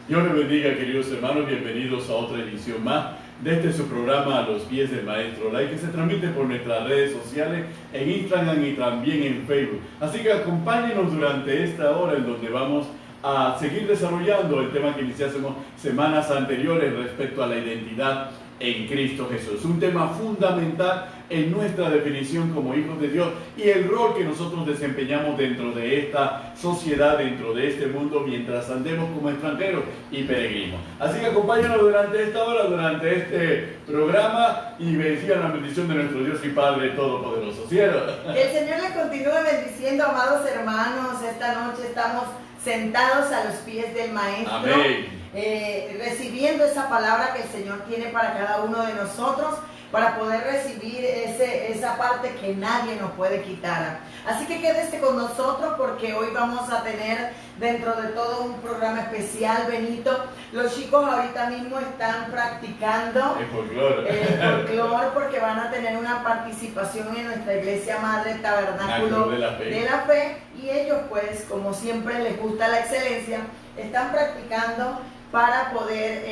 Dios les bendiga, queridos hermanos, bienvenidos a otra edición más de este su programa A los pies del Maestro Lai, que se transmite por nuestras redes sociales, en Instagram y también en Facebook. Así que acompáñenos durante esta hora en donde vamos a seguir desarrollando el tema que iniciásemos semanas anteriores respecto a la identidad en Cristo Jesús. Un tema fundamental en nuestra definición como hijos de Dios y el rol que nosotros desempeñamos dentro de esta sociedad, dentro de este mundo, mientras andemos como extranjeros y peregrinos. Así que acompáñanos durante esta hora, durante este programa, y reciban la bendición de nuestro Dios y Padre Todopoderoso. ¿Cierto? Que el Señor les continúe bendiciendo, amados hermanos. Esta noche estamos sentados a los pies del Maestro. Amén. Recibiendo esa palabra que el Señor tiene para cada uno de nosotros, para poder recibir esa parte que nadie nos puede quitar. Así que quédese con nosotros, porque hoy vamos a tener dentro de todo un programa especial, Benito. Los chicos ahorita mismo están practicando El folclore. Porque van a tener una participación en nuestra iglesia madre Tabernáculo de la Fe, y ellos, pues, como siempre les gusta la excelencia, están practicando para poder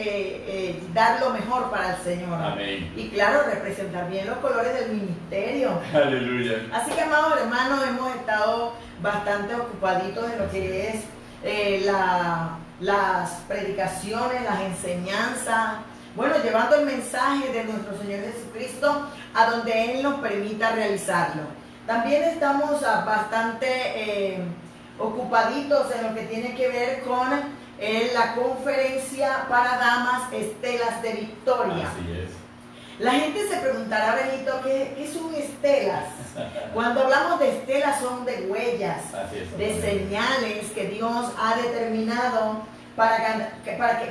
dar lo mejor para el Señor. Amén. Y claro, representar bien los colores del ministerio. Aleluya. Así que, amados hermanos, hemos estado bastante ocupaditos en lo que es las predicaciones, las enseñanzas, bueno, llevando el mensaje de nuestro Señor Jesucristo a donde Él nos permita realizarlo. También estamos bastante ocupaditos en lo que tiene que ver con la conferencia para damas Estelas de Victoria. Así es. La gente se preguntará, Benito, ¿qué son estelas? Cuando hablamos de estelas, son de huellas, de señales que Dios ha determinado para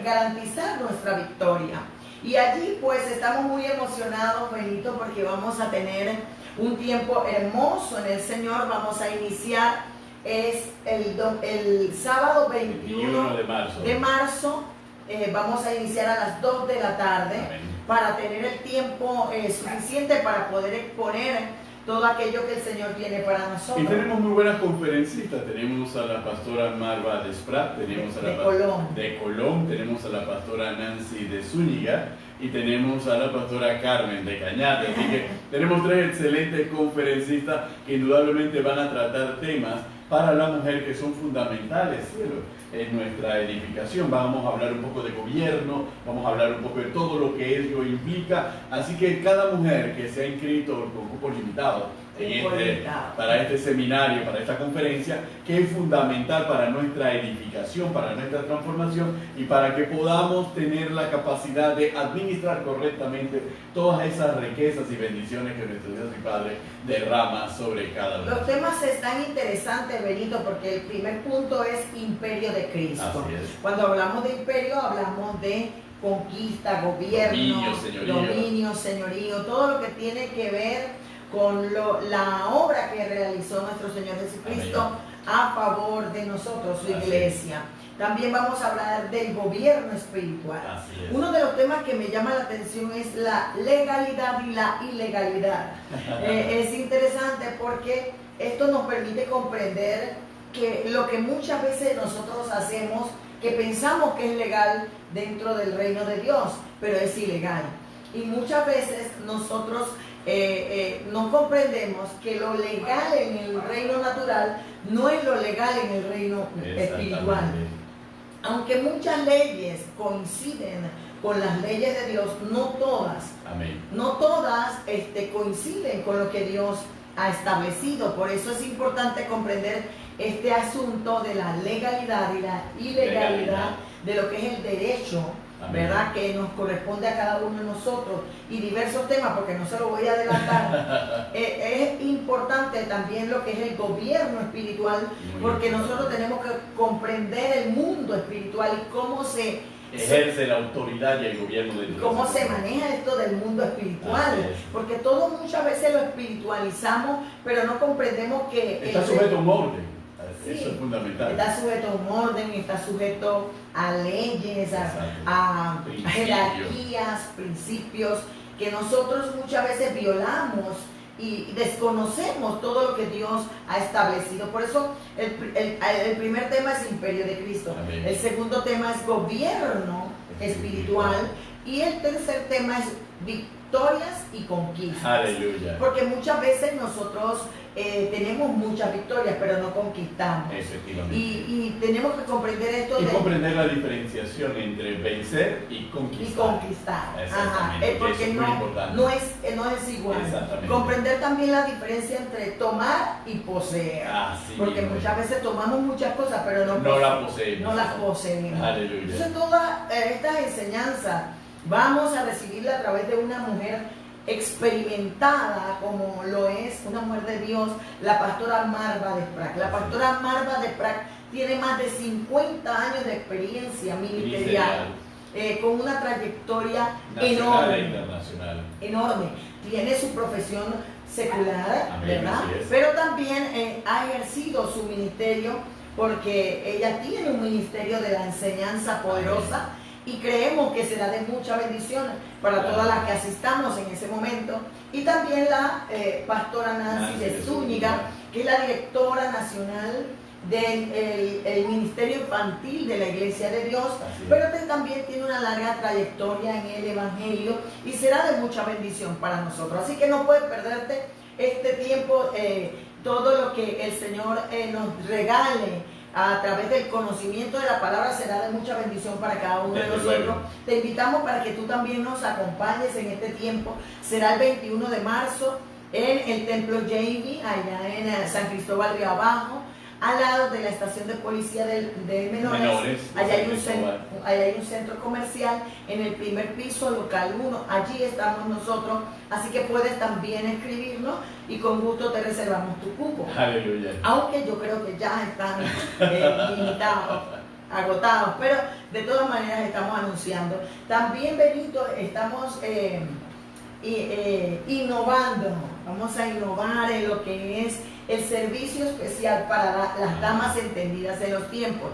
garantizar nuestra victoria. Y allí, pues, estamos muy emocionados, Benito, porque vamos a tener un tiempo hermoso en el Señor. Vamos a iniciar el sábado 21 de marzo. Vamos a iniciar a las 2 de la tarde. Amén. Para tener el tiempo suficiente para poder exponer todo aquello que el Señor tiene para nosotros. Y tenemos muy buenas conferencistas. Tenemos a la pastora Marva Desprat, tenemos a la de Colón, tenemos a la pastora Nancy de Zúñiga y tenemos a la pastora Carmen de Cañate. Así que tenemos tres excelentes conferencistas que indudablemente van a tratar temas para la mujer que son fundamentales, cielo, en nuestra edificación. Vamos a hablar un poco de gobierno, vamos a hablar un poco de todo lo que ello implica. Así que cada mujer que se ha inscrito con cupos limitados para este seminario, para esta conferencia, que es fundamental para nuestra edificación, para nuestra transformación y para que podamos tener la capacidad de administrar correctamente todas esas riquezas y bendiciones que nuestro Dios y Padre derrama sobre cada uno. Los temas están interesantes, Benito, porque el primer punto es imperio de Cristo. Así es. Cuando hablamos de imperio, hablamos de conquista, gobierno, dominio, señorío, todo lo que tiene que ver con la obra que realizó nuestro Señor Jesucristo. Amén. A favor de nosotros, su iglesia. También vamos a hablar del gobierno espiritual. Uno de los temas que me llama la atención es la legalidad y la ilegalidad. Es interesante porque esto nos permite comprender que lo que muchas veces nosotros hacemos, que pensamos que es legal dentro del reino de Dios, pero es ilegal. Y muchas veces nosotros no comprendemos que lo legal en el reino natural no es lo legal en el reino espiritual. Aunque muchas leyes coinciden con las leyes de Dios, no todas. Amén. No todas coinciden con lo que Dios ha establecido. Por eso es importante comprender este asunto de la legalidad y la ilegalidad de lo que es el derecho. Amén. ¿Verdad? Que nos corresponde a cada uno de nosotros, y diversos temas, porque no se lo voy a adelantar. Es importante también lo que es el gobierno espiritual, porque nosotros tenemos que comprender el mundo espiritual y cómo se ejerce la autoridad y el gobierno de Dios. Cómo se maneja esto del mundo espiritual, porque todo muchas veces lo espiritualizamos, pero no comprendemos que está sujeto a un orden. Sí, eso es fundamental. Está sujeto a un orden, está sujeto a leyes, a jerarquías, principios que nosotros muchas veces violamos y desconocemos todo lo que Dios ha establecido. Por eso el primer tema es imperio de Cristo. Amén. El segundo tema es gobierno espiritual. Y el tercer tema es victorias y conquistas. Aleluya. Porque muchas veces nosotros tenemos muchas victorias, pero no conquistamos. Efectivamente. Y tenemos que comprender esto. Y comprender la diferenciación entre vencer y conquistar. Y conquistar. Exactamente. Porque es muy importante. no es igual. Exactamente. Comprender también la diferencia entre tomar y poseer. Sí, porque muchas veces tomamos muchas cosas, pero no las poseemos. No las poseemos. Aleluya. Entonces todas estas enseñanzas vamos a recibirla a través de una mujer experimentada, como lo es una mujer de Dios, la pastora Marva Desprats. La pastora Marva Desprats tiene más de 50 años de experiencia ministerial, con una trayectoria nacional e internacional. Enorme. Tiene su profesión secular, Amén, ¿verdad? Pero también ha ejercido su ministerio, porque ella tiene un ministerio de la enseñanza poderosa. Amén. Y creemos que será de mucha bendición para todas las que asistamos en ese momento. Y también la pastora Nancy de Zúñiga, que es la directora nacional del Ministerio Infantil de la Iglesia de Dios, pero que también tiene una larga trayectoria en el Evangelio y será de mucha bendición para nosotros. Así que no puedes perderte este tiempo, todo lo que el Señor nos regale a través del conocimiento de la palabra será de mucha bendición para cada uno de nosotros. Te invitamos para que tú también nos acompañes en este tiempo. Será el 21 de marzo en el Templo Jamie, allá en San Cristóbal de Abajo, al lado de la estación de policía de menores. Allá hay un centro comercial en el primer piso, local 1. Allí estamos nosotros, así que puedes también escribirnos y con gusto te reservamos tu cupo. Aleluya. Aunque yo creo que ya están limitados, agotados, pero de todas maneras estamos anunciando. También, Benito, estamos innovando. Vamos a innovar en lo que es el servicio especial para las damas entendidas en los tiempos.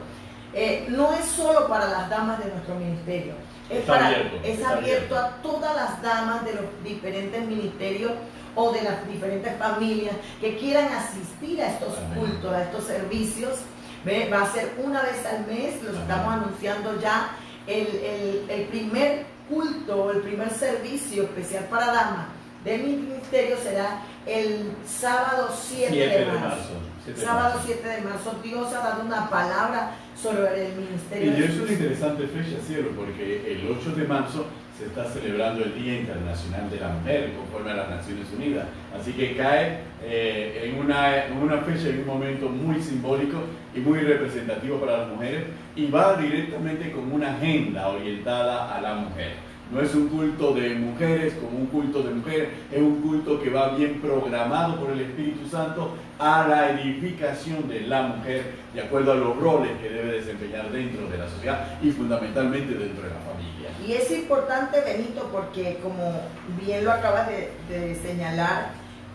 No es solo para las damas de nuestro ministerio, es abierto a todas las damas de los diferentes ministerios o de las diferentes familias que quieran asistir a estos cultos, a estos servicios. Va a ser una vez al mes, los estamos anunciando ya. El primer culto, el primer servicio especial para damas de mi ministerio será el sábado 7 de marzo. Sábado 7 de marzo. Dios ha dado una palabra sobre el ministerio. Y es una interesante fecha, cielo, porque el 8 de marzo se está celebrando el Día Internacional de la Mujer, conforme a las Naciones Unidas. Así que cae en una fecha, en un momento muy simbólico y muy representativo para las mujeres, y va directamente con una agenda orientada a la mujer. No es un culto de mujeres como un culto de mujeres, es un culto que va bien programado por el Espíritu Santo a la edificación de la mujer, de acuerdo a los roles que debe desempeñar dentro de la sociedad y fundamentalmente dentro de la familia. Y es importante, Benito, porque como bien lo acabas de señalar,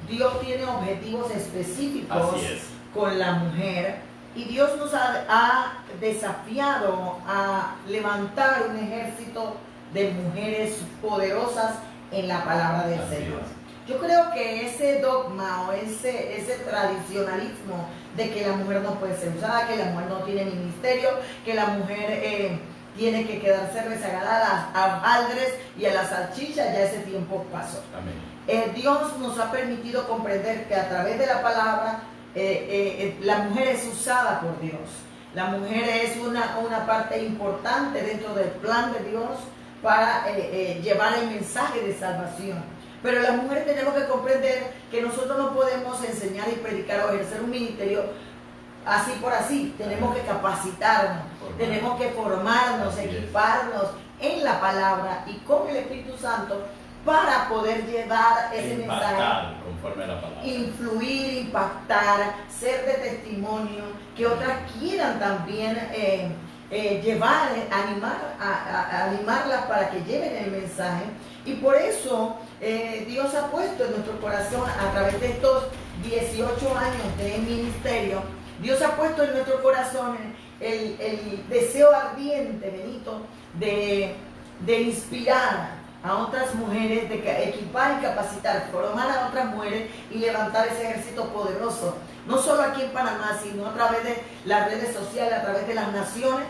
Dios tiene objetivos específicos con la mujer, y Dios nos ha desafiado a levantar un ejército de mujeres poderosas en la palabra del Señor. Yo creo que ese dogma o ese tradicionalismo de que la mujer no puede ser usada, que la mujer no tiene ministerio, que la mujer tiene que quedarse rezagada a las hojaldres y a las salchichas, ya ese tiempo pasó. Amén. Dios nos ha permitido comprender que a través de la palabra la mujer es usada por Dios. La mujer es una parte importante dentro del plan de Dios para llevar el mensaje de salvación. Pero las mujeres tenemos que comprender que nosotros no podemos enseñar y predicar o ejercer un ministerio así por así. Tenemos que capacitarnos, tenemos que formarnos, equiparnos en la palabra y con el Espíritu Santo para poder llevar ese mensaje, conforme a la palabra, influir, impactar, ser de testimonio, que otras quieran también llevar, animarlas para que lleven el mensaje. Y por eso Dios ha puesto en nuestro corazón, a través de estos 18 años de ministerio, Dios ha puesto en nuestro corazón el deseo ardiente, Benito, de inspirar a otras mujeres, de equipar y capacitar, formar a otras mujeres y levantar ese ejército poderoso, no solo aquí en Panamá, sino a través de las redes sociales, a través de las naciones.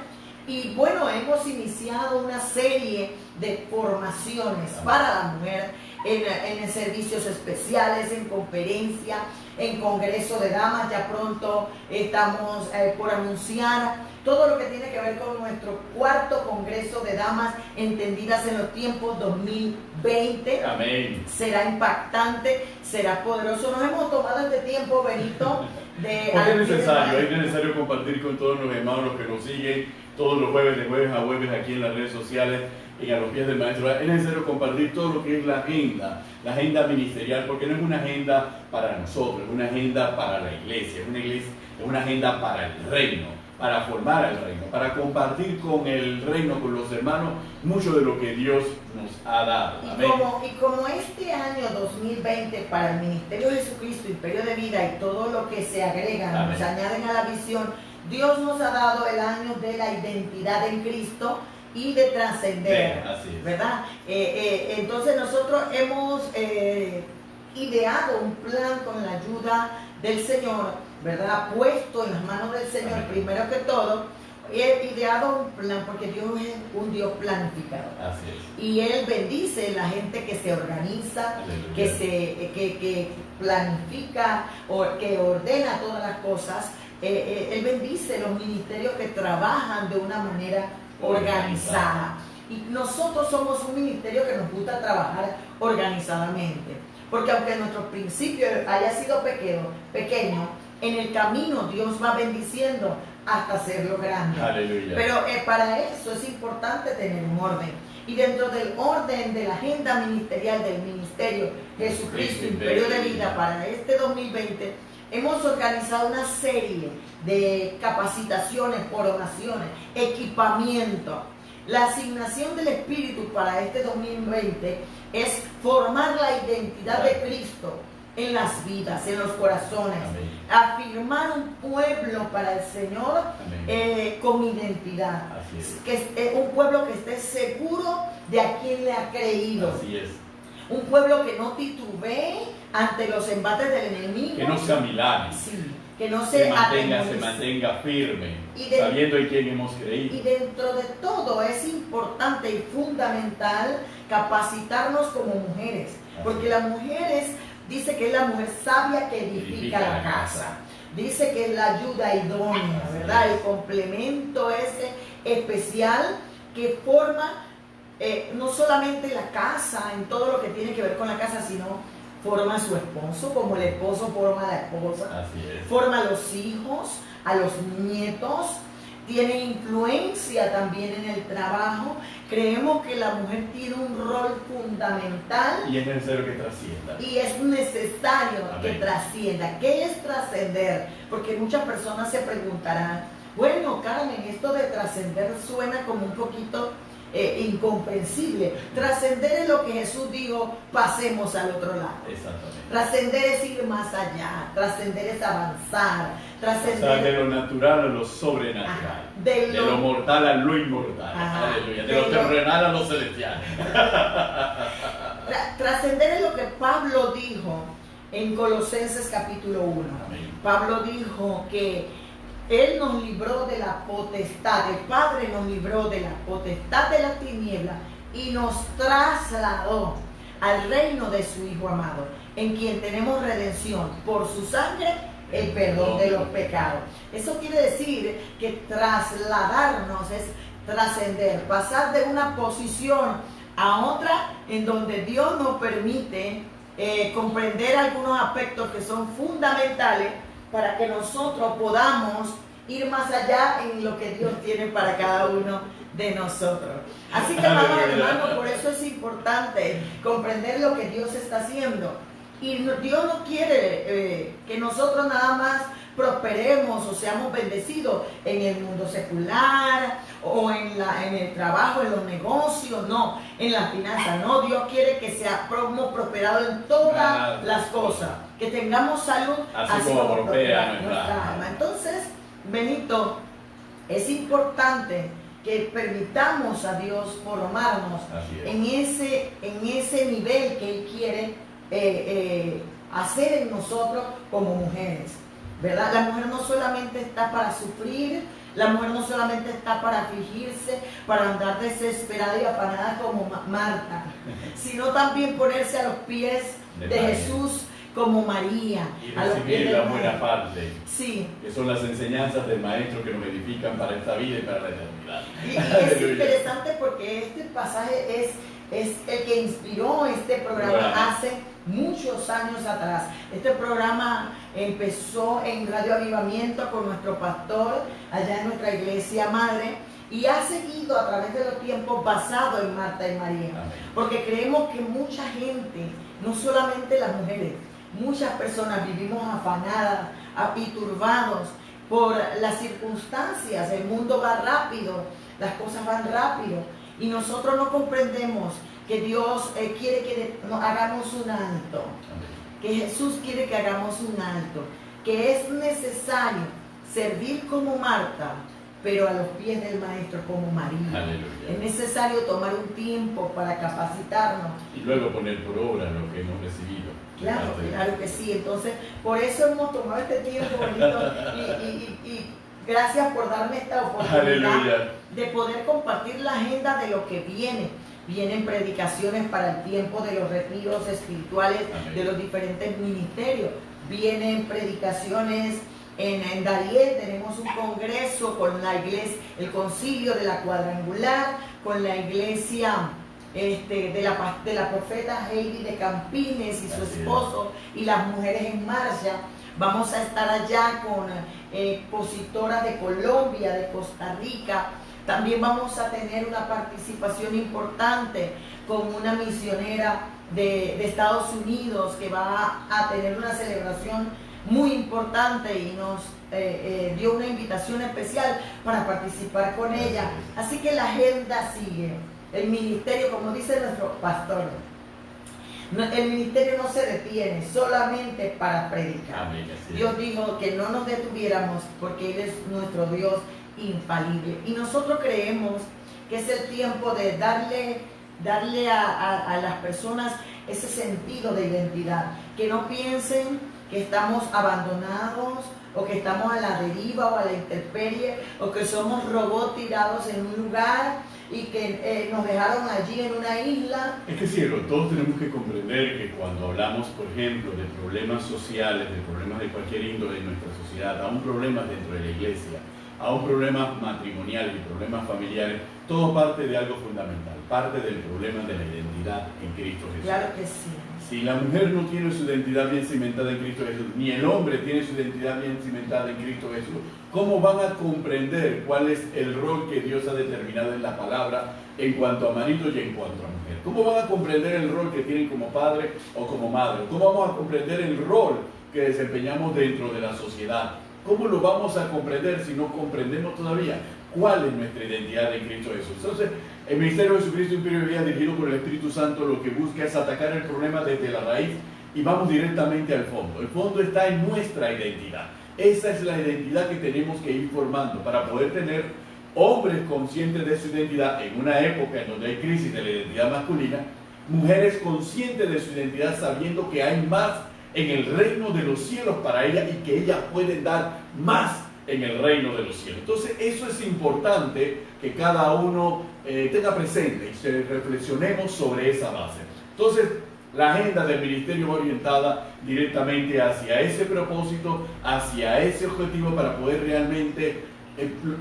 Y bueno, hemos iniciado una serie de formaciones para la mujer en servicios especiales, en conferencias, en congreso de damas. Ya pronto estamos por anunciar todo lo que tiene que ver con nuestro cuarto congreso de damas entendidas en los tiempos 2020. Amén. Será impactante, será poderoso. Nos hemos tomado este tiempo, Benito, es necesario compartir con todos los hermanos que nos siguen todos los jueves, de jueves a jueves, aquí en las redes sociales y a los pies del maestro. Es necesario compartir todo lo que es la agenda ministerial, porque no es una agenda para nosotros, es una agenda para la iglesia, es una agenda para el reino, para formar el reino, para compartir con el reino, con los hermanos, mucho de lo que Dios nos ha dado. Amén. Y como este año 2020 para el Ministerio de Jesucristo, Imperio de Vida y todo lo que se agrega, Amén, nos añaden a la visión, Dios nos ha dado el año de la identidad en Cristo y de trascender, ¿verdad? Entonces nosotros hemos ideado un plan con la ayuda del Señor, ¿verdad? Puesto en las manos del Señor. Amén. Primero que todo, he ideado un plan porque Dios es un Dios planificador. Así es. Y Él bendice a la gente que se organiza, que planifica o que ordena todas las cosas. Él bendice los ministerios que trabajan de una manera organizada. Y nosotros somos un ministerio que nos gusta trabajar organizadamente. Porque aunque nuestro principio haya sido pequeño, en el camino Dios va bendiciendo hasta hacerlo grande. Aleluya. Pero para eso es importante tener un orden. Y dentro del orden de la agenda ministerial del Ministerio Jesucristo Imperio de Vida para este 2020, hemos organizado una serie de capacitaciones, formaciones, equipamiento. La asignación del Espíritu para este 2020 es formar la identidad de Cristo en las vidas, en los corazones. Amén. Afirmar un pueblo para el Señor con identidad. Así es. Que es un pueblo que esté seguro de a quién le ha creído. Así es. Un pueblo que no titubee ante los embates del enemigo. Que no sea milagro. Sí, que no se mantenga firme, sabiendo en quién hemos creído. Y dentro de todo es importante y fundamental capacitarnos como mujeres. Porque las mujeres, dice que es la mujer sabia que edifica la casa. Dice que es la ayuda idónea, ¿verdad? El complemento ese especial que forma no solamente la casa, en todo lo que tiene que ver con la casa, sino forma a su esposo, como el esposo forma a la esposa. Así es. Forma a los hijos, a los nietos, tiene influencia también en el trabajo. Creemos que la mujer tiene un rol fundamental. Y es necesario que trascienda. Y es necesario que trascienda. ¿Qué es trascender? Porque muchas personas se preguntarán, bueno, Carmen, esto de trascender suena como un poquito incomprensible. Trascender es lo que Jesús dijo, pasemos al otro lado. Exactamente. Trascender es ir más allá, trascender es avanzar, trascender de lo natural a lo sobrenatural, de lo mortal a lo inmortal. Aleluya. De lo terrenal a lo celestial. Trascender es lo que Pablo dijo en Colosenses capítulo 1. Amén. Pablo dijo que Él nos libró de la potestad, el Padre nos libró de la potestad de la tiniebla y nos trasladó al reino de su Hijo amado, en quien tenemos redención por su sangre, el perdón de los pecados. Eso quiere decir que trasladarnos es trascender, pasar de una posición a otra en donde Dios nos permite comprender algunos aspectos que son fundamentales para que nosotros podamos ir más allá en lo que Dios tiene para cada uno de nosotros. Así que, hermanos, por eso es importante comprender lo que Dios está haciendo. Y Dios no quiere que nosotros nada más prosperemos o seamos bendecidos en el mundo secular o en el trabajo, en los negocios, no, en la finanza, no. Dios quiere que seamos prosperados en todas las cosas, que tengamos salud, así como prospera nuestra alma. Entonces, Benito, es importante que permitamos a Dios formarnos en ese nivel que Él quiere hacer en nosotros como mujeres, ¿verdad? La mujer no solamente está para sufrir, la mujer no solamente está para afligirse, para andar desesperada y afanada como Marta, sino también ponerse a los pies de Jesús como María. Y recibir la buena parte. Sí. Que son las enseñanzas del Maestro que nos edifican para esta vida y para la eternidad. Y es interesante porque este pasaje es el que inspiró este programa hace muchos años atrás. Este programa empezó en Radio Avivamiento con nuestro pastor allá en nuestra iglesia madre y ha seguido a través de los tiempos basado en Marta y María. Porque creemos que mucha gente, no solamente las mujeres, muchas personas vivimos afanadas y turbados por las circunstancias. El mundo va rápido, las cosas van rápido y nosotros no comprendemos que Dios quiere que hagamos un alto, que Jesús quiere que hagamos un alto, que es necesario servir como Marta, pero a los pies del Maestro como María. Aleluya. Es necesario tomar un tiempo para capacitarnos. Y luego poner por obra lo que hemos recibido. Claro que sí. Entonces, por eso hemos tomado este tiempo bonito y gracias por darme esta oportunidad de poder compartir la agenda de lo que viene. Vienen predicaciones para el tiempo de los retiros espirituales de los diferentes ministerios. Vienen predicaciones en Darién, tenemos un congreso con la iglesia, el concilio de la cuadrangular, con la iglesia de la profeta Heidi de Campines y su esposo y las mujeres en marcha. Vamos a estar allá con expositoras de Colombia, de Costa Rica. También vamos a tener una participación importante con una misionera de Estados Unidos que va a tener una celebración muy importante y nos dio una invitación especial para participar con ella. Así que la agenda sigue. El ministerio, como dice nuestro pastor, el ministerio no se detiene solamente para predicar. Dios dijo que no nos detuviéramos porque Él es nuestro Dios infalible. Y nosotros creemos que es el tiempo de darle a las personas ese sentido de identidad. Que no piensen que estamos abandonados o que estamos a la deriva o a la intemperie o que somos robots tirados en un lugar y que nos dejaron allí en una isla. Es que cielo, todos tenemos que comprender que cuando hablamos, por ejemplo, de problemas sociales, de problemas de cualquier índole en nuestra sociedad, aún problemas dentro de la iglesia, aún problemas matrimoniales y problemas familiares, todo parte de algo fundamental, parte del problema de la identidad en Cristo Jesús. Claro que sí. Si la mujer no tiene su identidad bien cimentada en Cristo Jesús, ni el hombre tiene su identidad bien cimentada en Cristo Jesús, ¿cómo van a comprender cuál es el rol que Dios ha determinado en la palabra en cuanto a marido y en cuanto a mujer? ¿Cómo van a comprender el rol que tienen como padre o como madre? ¿Cómo vamos a comprender el rol que desempeñamos dentro de la sociedad? ¿Cómo lo vamos a comprender si no comprendemos todavía cuál es nuestra identidad en Cristo Jesús? Entonces, el Ministerio de Jesucristo Imperio de Vida, dirigido por el Espíritu Santo, lo que busca es atacar el problema desde la raíz y vamos directamente al fondo. El fondo está en nuestra identidad. Esa es la identidad que tenemos que ir formando para poder tener hombres conscientes de su identidad en una época en donde hay crisis de la identidad masculina, mujeres conscientes de su identidad sabiendo que hay más en el reino de los cielos para ellas y que ellas pueden dar más en el reino de los cielos. Entonces eso es importante que cada uno tenga presente y reflexionemos sobre esa base. Entonces la agenda del ministerio va orientada directamente hacia ese propósito, hacia ese objetivo para poder realmente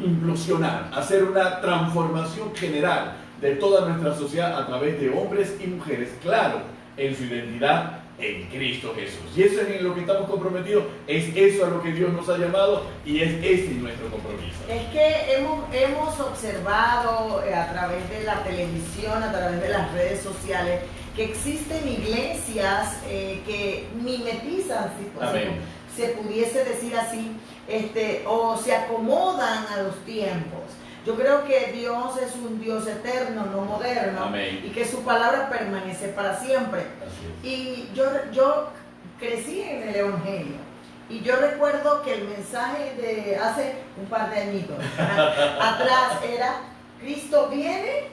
implosionar, hacer una transformación general de toda nuestra sociedad a través de hombres y mujeres, claro, en su identidad en Cristo Jesús. Y eso es en lo que estamos comprometidos, es eso a lo que Dios nos ha llamado y es ese nuestro compromiso. Es que hemos observado a través de la televisión, a través de las redes sociales, que existen iglesias que mimetizan, si se pudiese decir así, o se acomodan a los tiempos. Yo creo que Dios es un Dios eterno, no moderno. Amén. Y que su palabra permanece para siempre. Y yo crecí en el Evangelio. Y yo recuerdo que el mensaje de hace un par de añitos atrás era Cristo viene,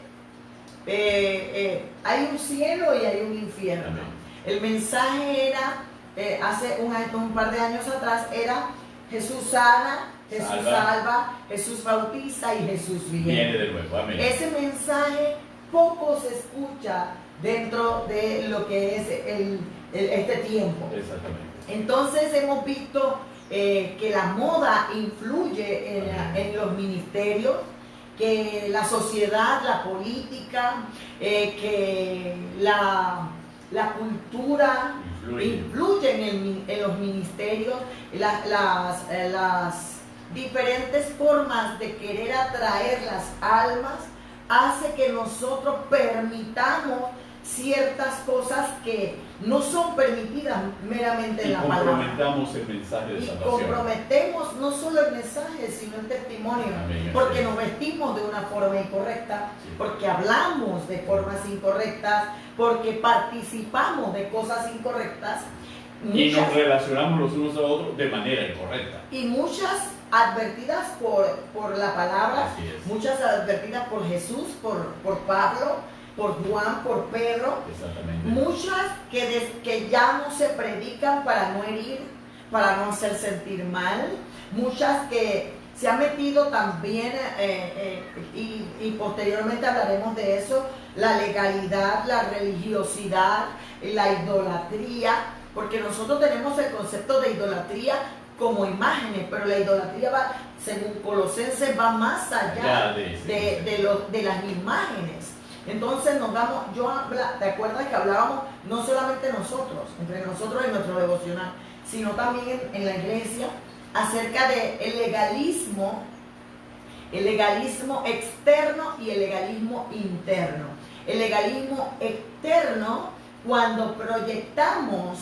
hay un cielo y hay un infierno. Amén. El mensaje era, hace un par de años atrás, era Jesús sana, Jesús salva, Jesús bautiza y Jesús viene de nuevo. Amén. Ese mensaje poco se escucha dentro de lo que es este tiempo. Exactamente. Entonces hemos visto que la moda influye en los ministerios, que la sociedad, la política, que la cultura influyen en los ministerios, las diferentes formas de querer atraer las almas hace que nosotros permitamos ciertas cosas que no son permitidas meramente en la palabra. Comprometamos el mensaje de salvación. Comprometemos no solo el mensaje, sino el testimonio. Amén, porque nos vestimos de una forma incorrecta, porque hablamos de formas incorrectas, porque participamos de cosas incorrectas. Y nos relacionamos los unos a otros de manera incorrecta. Y muchas advertidas por la palabra, muchas advertidas por Jesús, por Pablo, por Juan, por Pedro. Exactamente. Muchas que ya no se predican para no herir, para no hacer sentir mal. Muchas que se han metido también, y posteriormente hablaremos de eso, la legalidad, la religiosidad, la idolatría, porque nosotros tenemos el concepto de idolatría como imágenes, pero la idolatría va, según Colosenses, va más allá de las imágenes. Entonces ¿te acuerdas que hablábamos no solamente nosotros, entre nosotros en nuestro devocional, sino también en la iglesia, acerca del legalismo externo y el legalismo interno? El legalismo externo, cuando proyectamos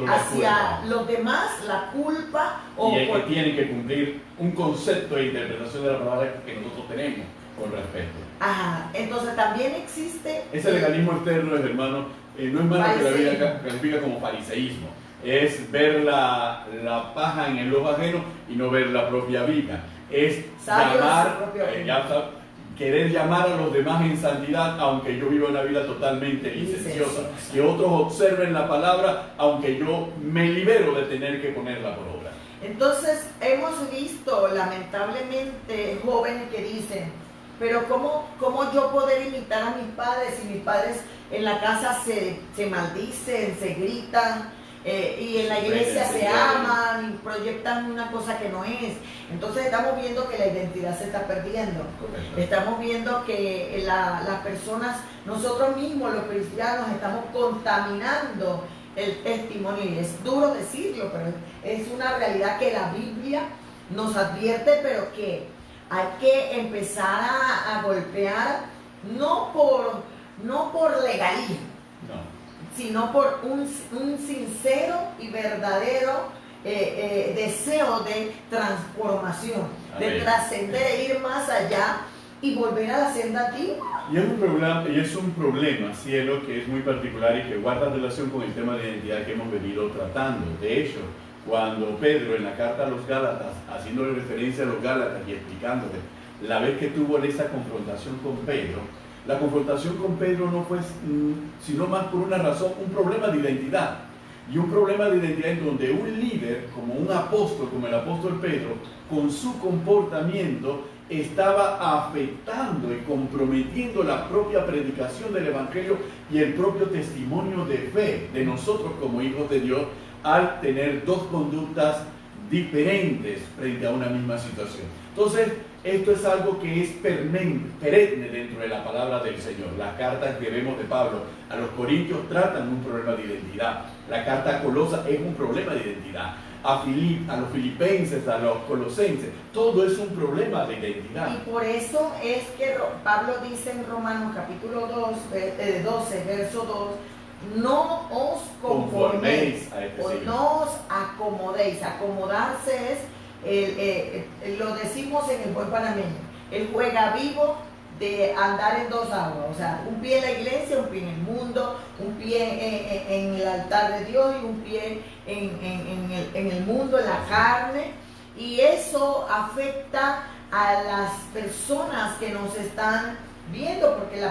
hacia los demás la culpa, y el que tiene que cumplir un concepto de interpretación de la palabra que nosotros tenemos con respeto. Ajá, entonces también existe ese legalismo externo, hermano, no es más que la Biblia califica como fariseísmo. Es ver la paja en el ojo ajeno y no ver la propia viga. Es querer llamar a los demás en santidad, aunque yo viva una vida totalmente licenciosa. Que otros observen la palabra, aunque yo me libero de tener que ponerla por obra. Entonces hemos visto lamentablemente jóvenes que dicen: pero ¿cómo yo poder imitar a mis padres si mis padres en la casa se maldicen, se gritan, y en la iglesia se aman y proyectan una cosa que no es? Entonces estamos viendo que la identidad se está perdiendo. Correcto. Estamos viendo que las personas, nosotros mismos los cristianos, estamos contaminando el testimonio, y es duro decirlo, pero es una realidad que la Biblia nos advierte, pero que hay que empezar a golpear, no por legalismo, sino por un sincero y verdadero deseo de transformación, de trascender, de ir más allá y volver a la senda antigua. Y es un problema, cielo, que es muy particular y que guarda relación con el tema de identidad que hemos venido tratando. De hecho, cuando Pedro, en la carta a los Gálatas, haciéndole referencia a los Gálatas y explicándole la vez que tuvo esa confrontación con Pedro, la confrontación con Pedro no fue sino más por una razón, un problema de identidad. Y un problema de identidad en donde un líder, como un apóstol, como el apóstol Pedro, con su comportamiento estaba afectando y comprometiendo la propia predicación del Evangelio y el propio testimonio de fe de nosotros como hijos de Dios, al tener dos conductas diferentes frente a una misma situación. Entonces, esto es algo que es perenne dentro de la palabra del Señor. Las cartas que vemos de Pablo a los Corintios tratan un problema de identidad. La carta a Colosas es un problema de identidad. A los filipenses, a los colosenses, todo es un problema de identidad. Y por eso es que Pablo dice en Romanos capítulo 12, verso 2, no os conforméis a este siglo, no os acomodéis. Acomodarse es, lo decimos en el buen panameño, el juega vivo de andar en dos aguas, o sea, un pie en la iglesia, un pie en el mundo, un pie en el altar de Dios y un pie en el mundo, en la carne, y eso afecta a las personas que nos están viendo, porque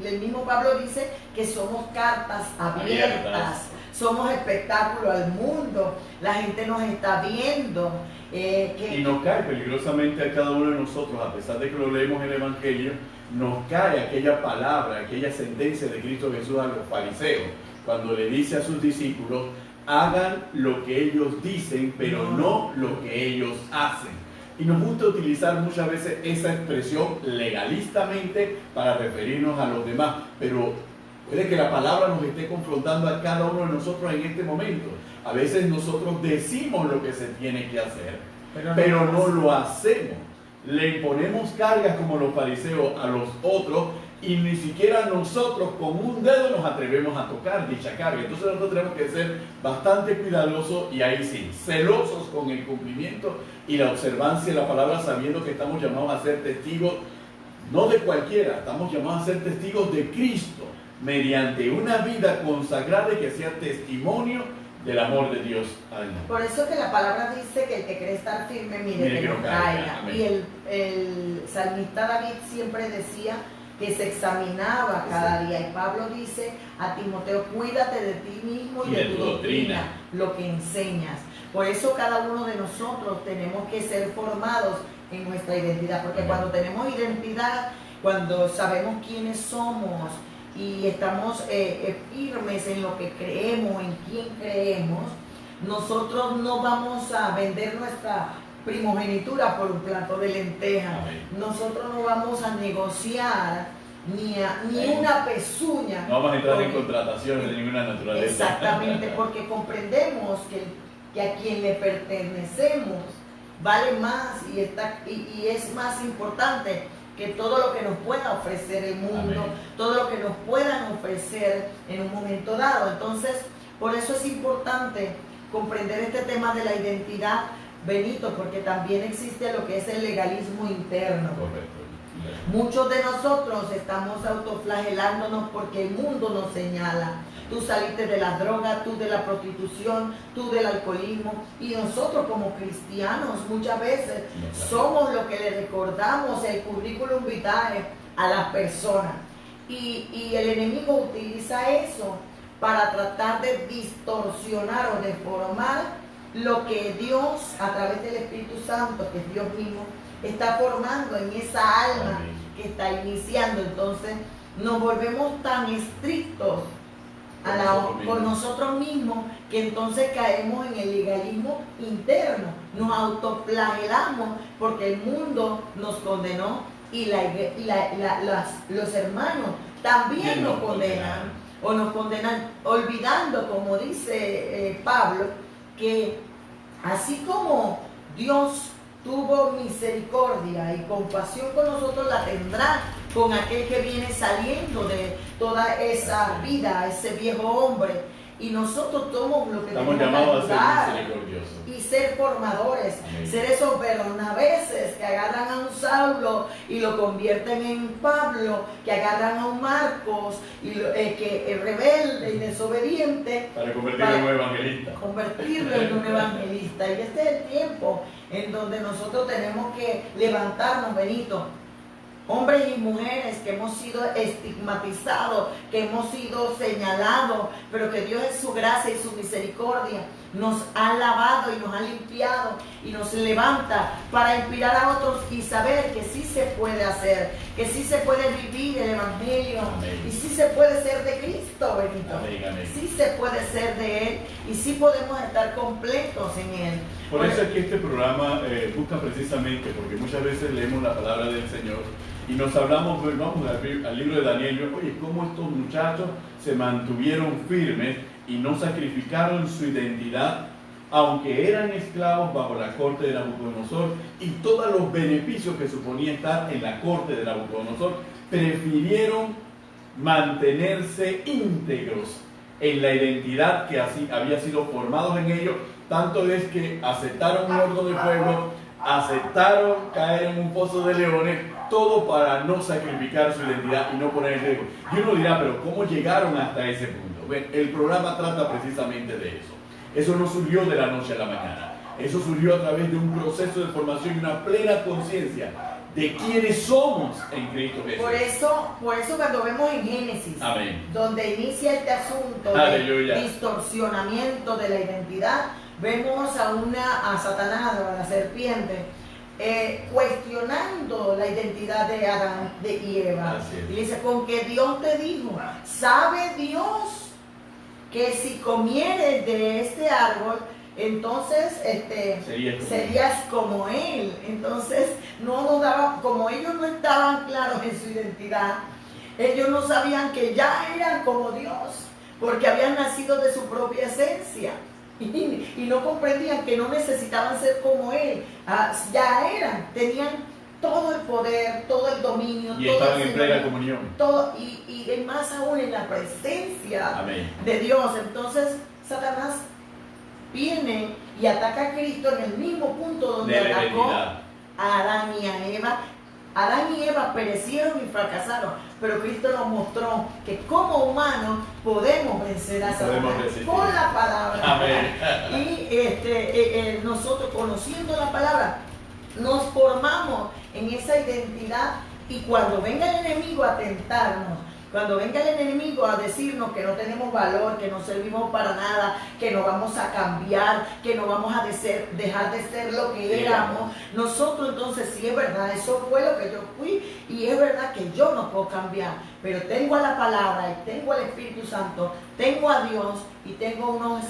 el mismo Pablo dice que somos cartas abiertas, somos espectáculo al mundo, la gente nos está viendo. Y nos cae peligrosamente a cada uno de nosotros, a pesar de que lo leemos en el Evangelio, nos cae aquella palabra, aquella sentencia de Cristo Jesús a los fariseos, cuando le dice a sus discípulos, hagan lo que ellos dicen, pero no lo que ellos hacen. Y nos gusta utilizar muchas veces esa expresión legalistamente para referirnos a los demás, pero puede que la palabra nos esté confrontando a cada uno de nosotros en este momento. A veces nosotros decimos lo que se tiene que hacer, pero no lo hacemos. Le imponemos cargas como los fariseos a los otros y ni siquiera nosotros con un dedo nos atrevemos a tocar dicha carga. Entonces nosotros tenemos que ser bastante cuidadosos y ahí sí, celosos con el cumplimiento y la observancia de la palabra, sabiendo que estamos llamados a ser testigos, no de cualquiera, estamos llamados a ser testigos de Cristo, mediante una vida consagrada y que sea testimonio del amor de Dios al mundo. Por eso que la palabra dice que el que cree estar firme, mire que no caiga. Y el salmista David siempre decía que se examinaba cada día. Y Pablo dice a Timoteo, cuídate de ti mismo y de tu doctrina, lo que enseñas. Por eso cada uno de nosotros tenemos que ser formados en nuestra identidad, porque cuando tenemos identidad, cuando sabemos quiénes somos y estamos firmes en lo que creemos, en quién creemos, nosotros no vamos a vender nuestra primogenitura por un plato de lentejas. Nosotros no vamos a negociar ni una pezuña. No vamos a entrar en contrataciones de ninguna naturaleza. Exactamente, porque comprendemos que a quien le pertenecemos vale más y es más importante que todo lo que nos pueda ofrecer el mundo, todo lo que nos puedan ofrecer en un momento dado. Entonces, por eso es importante comprender este tema de la identidad, Benito, porque también existe lo que es el legalismo interno. Correcto. Muchos de nosotros estamos autoflagelándonos porque el mundo nos señala. Tú saliste de la droga, tú de la prostitución, tú del alcoholismo. Y nosotros como cristianos muchas veces somos lo que le recordamos el currículum vitae a las personas. Y el enemigo utiliza eso para tratar de distorsionar o deformar lo que Dios, a través del Espíritu Santo, que es Dios mismo, está formando en esa alma que está iniciando. Entonces nos volvemos tan estrictos con nosotros mismos que entonces caemos en el legalismo interno, nos autoflagelamos porque el mundo nos condenó y los hermanos también nos condenan, o nos condenan olvidando, como dice Pablo, que así como Dios tuvo misericordia y compasión con nosotros, la tendrá con aquel que viene saliendo de toda esa vida, ese viejo hombre. Y nosotros somos lo que estamos llamados a ser misericordiosos y ser formadores. Amén. Ser esos Bernabeses que agarran a un Saulo y lo convierten en Pablo, que agarran a un Marcos y que es rebelde y desobediente para convertirlo en un evangelista. Convertirlo en un evangelista. Y este es el tiempo en donde nosotros tenemos que levantarnos, Benito. Hombres y mujeres que hemos sido estigmatizados, que hemos sido señalados, pero que Dios en su gracia y su misericordia nos ha lavado y nos ha limpiado y nos levanta para inspirar a otros y saber que sí se puede hacer, que sí se puede vivir el Evangelio. Amén. Y sí se puede ser de Cristo, Benito. Amén, amén. Sí se puede ser de Él y sí podemos estar completos en Él. Por eso es que este programa busca precisamente, porque muchas veces leemos la palabra del Señor y nos hablamos, vamos al libro de Daniel, oye, cómo estos muchachos se mantuvieron firmes y no sacrificaron su identidad, aunque eran esclavos bajo la corte de Nabucodonosor y todos los beneficios que suponía estar en la corte de Nabucodonosor, prefirieron mantenerse íntegros en la identidad que así había sido formados en ellos. Tanto es que aceptaron un horno de fuego, aceptaron caer en un pozo de leones, todo para no sacrificar su identidad y no poner en riesgo. Y uno dirá, pero ¿cómo llegaron hasta ese punto? Bueno, el programa trata precisamente de eso. Eso no surgió de la noche a la mañana. Eso surgió a través de un proceso de formación y una plena conciencia de quiénes somos en Cristo Jesús. Por eso cuando vemos en Génesis, amén, donde inicia este asunto aleluya, de distorsionamiento de la identidad, vemos a Satanás, a la serpiente, cuestionando la identidad de Adán y Eva. Y dice, con que Dios te dijo, ¿sabe Dios que si comieres de este árbol, entonces serías como Él? Entonces no nos daba, como ellos no estaban claros en su identidad, ellos no sabían que ya eran como Dios, porque habían nacido de su propia esencia. Y no comprendían que no necesitaban ser como Él. Ya eran, tenían todo el poder, todo el dominio, y todo estaban en plena comunión, todo, y más aún en la presencia, amén, de Dios. Entonces Satanás viene y ataca a Cristo en el mismo punto donde atacó a Adán y a Eva. Adán y Eva perecieron y fracasaron, pero Cristo nos mostró que como humanos podemos vencer a Satanás con la palabra. Amén. Y nosotros, conociendo la palabra, nos formamos en esa identidad, y cuando venga el enemigo a tentarnos, cuando venga el enemigo a decirnos que no tenemos valor, que no servimos para nada, que no vamos a cambiar, que no vamos a dejar de ser lo que éramos, nosotros entonces, sí, es verdad, eso fue lo que yo fui, y es verdad que yo no puedo cambiar, pero tengo a la palabra y tengo al Espíritu Santo, tengo a Dios y tengo unos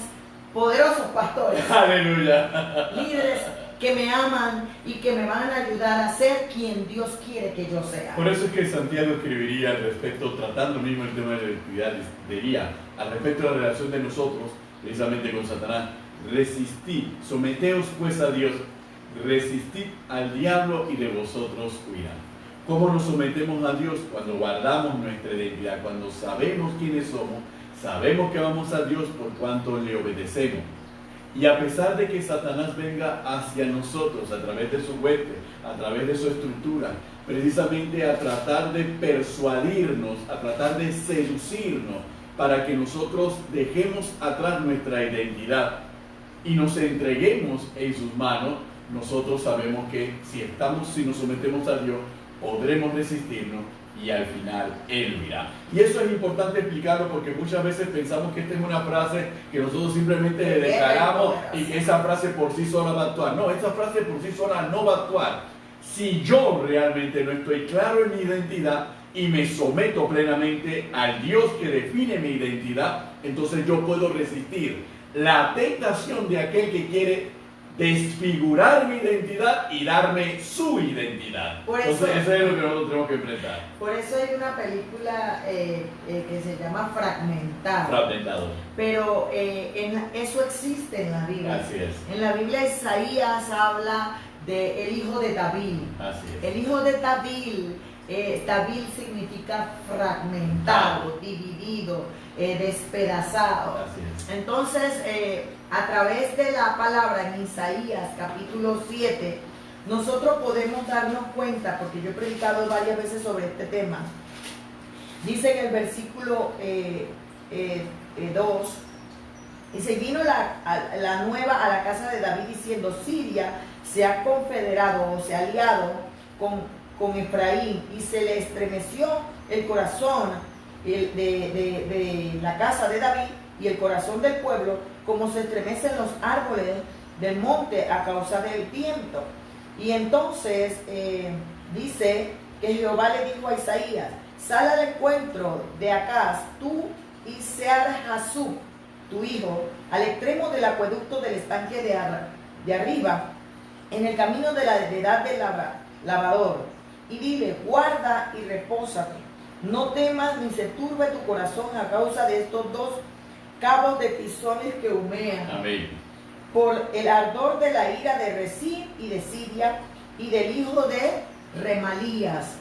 poderosos pastores, aleluya, líderes que me aman y que me van a ayudar a ser quien Dios quiere que yo sea. Por eso es que Santiago escribiría al respecto, tratando mismo el tema de la identidad, diría, al respecto de la relación de nosotros, precisamente con Satanás, resistid, someteos pues a Dios, resistid al diablo y de vosotros huirá. ¿Cómo nos sometemos a Dios? Cuando guardamos nuestra identidad, cuando sabemos quiénes somos, sabemos que vamos a Dios por cuanto le obedecemos. Y a pesar de que Satanás venga hacia nosotros a través de su hueste, a través de su estructura, precisamente a tratar de persuadirnos, a tratar de seducirnos, para que nosotros dejemos atrás nuestra identidad y nos entreguemos en sus manos, nosotros sabemos que si nos sometemos a Dios, podremos resistirnos y al final Él irá. Y eso es importante explicarlo, porque muchas veces pensamos que esta es una frase que nosotros simplemente declaramos y que esa frase por sí sola va a actuar. No, esa frase por sí sola no va a actuar. Si yo realmente no estoy claro en mi identidad y me someto plenamente al Dios que define mi identidad, entonces yo puedo resistir la tentación de aquel que quiere desfigurar mi identidad y darme su identidad. Entonces eso es lo que nosotros tenemos que enfrentar. Por eso hay una película que se llama Fragmentado. Pero eso existe en la Biblia. Así es. En la Biblia Isaías habla del hijo de David. Así es. El hijo de David, David significa fragmentado, dividido, despedazado. Así es. Entonces, a través de la palabra en Isaías capítulo 7, nosotros podemos darnos cuenta, porque yo he predicado varias veces sobre este tema. Dice en el versículo 2, dice, vino la nueva a la casa de David diciendo, Siria se ha confederado o se ha aliado con Efraín, y se le estremeció el corazón de la casa de David y el corazón del pueblo, como se estremecen los árboles del monte a causa del viento. Y entonces dice que Jehová le dijo a Isaías, sal al encuentro de Acaz, tú y Sear-Jasub, tu hijo, al extremo del acueducto del estanque de arriba, en el camino de la heredad del lavador, y dile, guarda y repósate, no temas ni se turbe tu corazón a causa de estos dos cabos de pisones que humean. Amén. Por el ardor de la ira de Rezín y de Siria y del hijo de Remalías.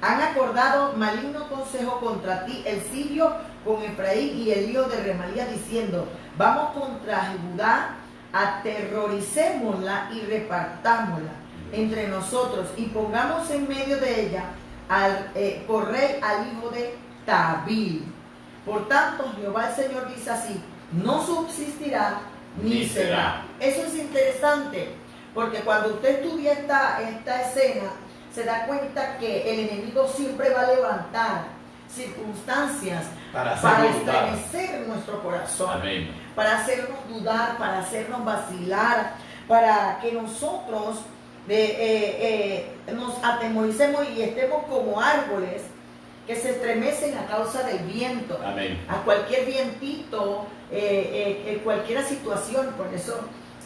Han acordado maligno consejo contra ti el sirio con Efraín y el hijo de Remalías, diciendo, vamos contra Judá, aterroricémosla y repartámosla entre nosotros y pongamos en medio de ella por rey al hijo de David. Por tanto, Jehová el Señor dice así, no subsistirá ni será. Eso es interesante, porque cuando usted estudia esta escena, se da cuenta que el enemigo siempre va a levantar circunstancias para estremecer nuestro corazón. Amén. Para hacernos dudar, para hacernos vacilar, para que nosotros nos atemoricemos y estemos como árboles que se estremecen a causa del viento. Amén. A cualquier vientito, cualquier situación. Por eso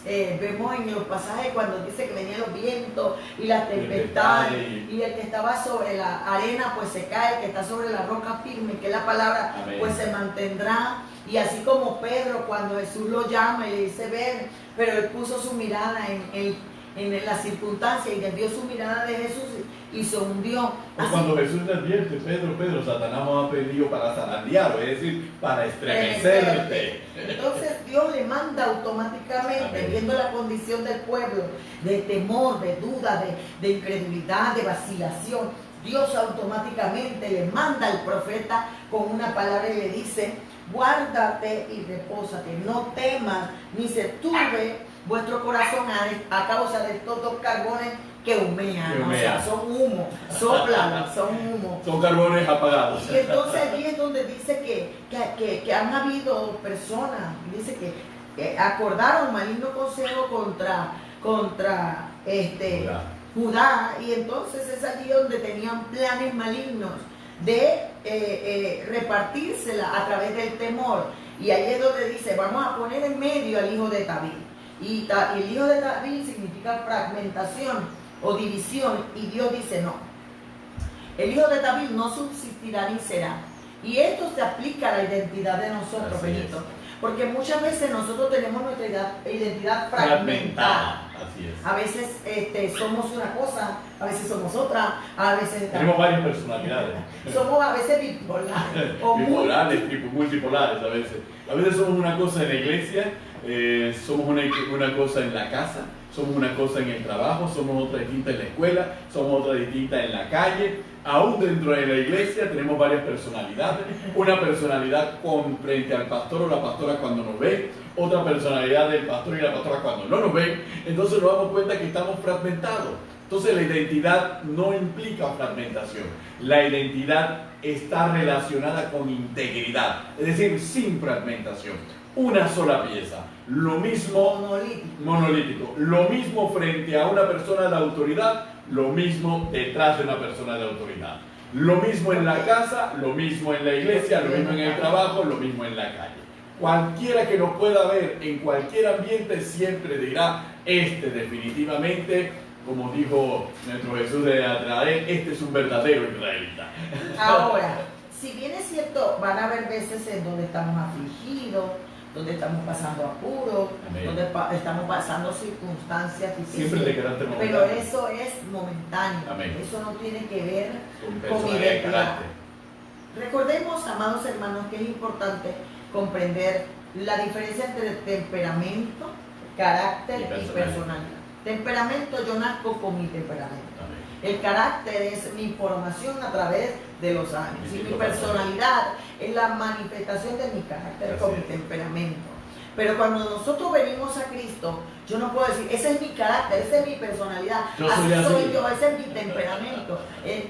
vemos en los pasajes cuando dice que venían los vientos y las tempestades, y el que estaba sobre la arena pues se cae, el que está sobre la roca firme, que es la palabra, amén, pues se mantendrá. Y así como Pedro, cuando Jesús lo llama y le dice ven, pero él puso su mirada en la circunstancia y desvió su mirada de Jesús y se hundió. Cuando Jesús le advierte, Pedro, Satanás nos ha pedido para zarandearlo, es decir, para estremecerte. Entonces Dios le manda automáticamente, amén, viendo la condición del pueblo, de temor, de duda, de incredulidad, de vacilación, Dios automáticamente le manda al profeta con una palabra y le dice: guárdate y repósate, no temas ni se turbe vuestro corazón a causa de estos dos carbones que humean. O sea, son humo, soplan, son humo. Son carbones apagados. Y entonces allí es donde dice que han habido personas, dice que acordaron maligno consejo contra Judá, y entonces es allí donde tenían planes malignos de repartírsela a través del temor. Y ahí es donde dice: vamos a poner en medio al hijo de David. Y el hijo de David significa fragmentación o división. Y Dios dice: no, el hijo de David no subsistirá ni será. Y esto se aplica a la identidad de nosotros, Benito. Porque muchas veces nosotros tenemos nuestra identidad fragmentada. Así es. A veces somos una cosa, a veces somos otra, a veces tenemos varias personalidades. Somos a veces bipolares, multipolares a veces. A veces somos una cosa en la iglesia, somos una cosa en la casa, somos una cosa en el trabajo, somos otra distinta en la escuela, somos otra distinta en la calle. Aún dentro de la iglesia tenemos varias personalidades. Una personalidad frente al pastor o la pastora cuando nos ve, otra personalidad del pastor y la pastora cuando no nos ven. Entonces nos damos cuenta que estamos fragmentados. Entonces la identidad no implica fragmentación. La identidad está relacionada con integridad, es decir, sin fragmentación. Una sola pieza. Lo mismo monolítico. Lo mismo frente a una persona de autoridad, lo mismo detrás de una persona de autoridad. Lo mismo en la casa, lo mismo en la iglesia, lo mismo en el trabajo, lo mismo en la calle. Cualquiera que nos pueda ver en cualquier ambiente siempre dirá: definitivamente, como dijo nuestro Jesús de Nazaret, este es un verdadero israelita. Ahora, si bien es cierto, van a haber veces en donde estamos afligidos, donde estamos pasando apuros, donde estamos pasando circunstancias difíciles, pero eso es momentáneo. Amén. Eso no tiene que ver con mi identidad. Recordemos, amados hermanos, que es importante comprender la diferencia entre temperamento, carácter y personalidad. Temperamento, yo nazco con mi temperamento. Amén. El carácter es mi formación a través de los años. Y mi personalidad es la manifestación de mi carácter con mi temperamento. Pero cuando nosotros venimos a Cristo, yo no puedo decir: ese es mi carácter, esa es mi personalidad, así soy yo, ese es mi temperamento.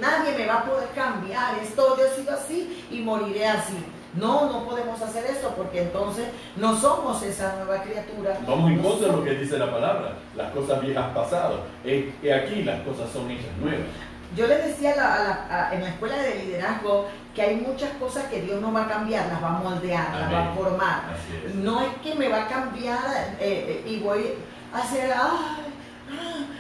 Nadie me va a poder cambiar esto, yo he sido así y moriré así. No podemos hacer eso, porque entonces no somos esa nueva criatura. Vamos en contra de lo que dice la palabra. Las cosas viejas pasado. Y aquí las cosas son hechas nuevas. Yo les decía en la escuela de liderazgo que hay muchas cosas que Dios no va a cambiar, las va a moldear, amén, las va a formar. No es que me va a cambiar y voy a hacer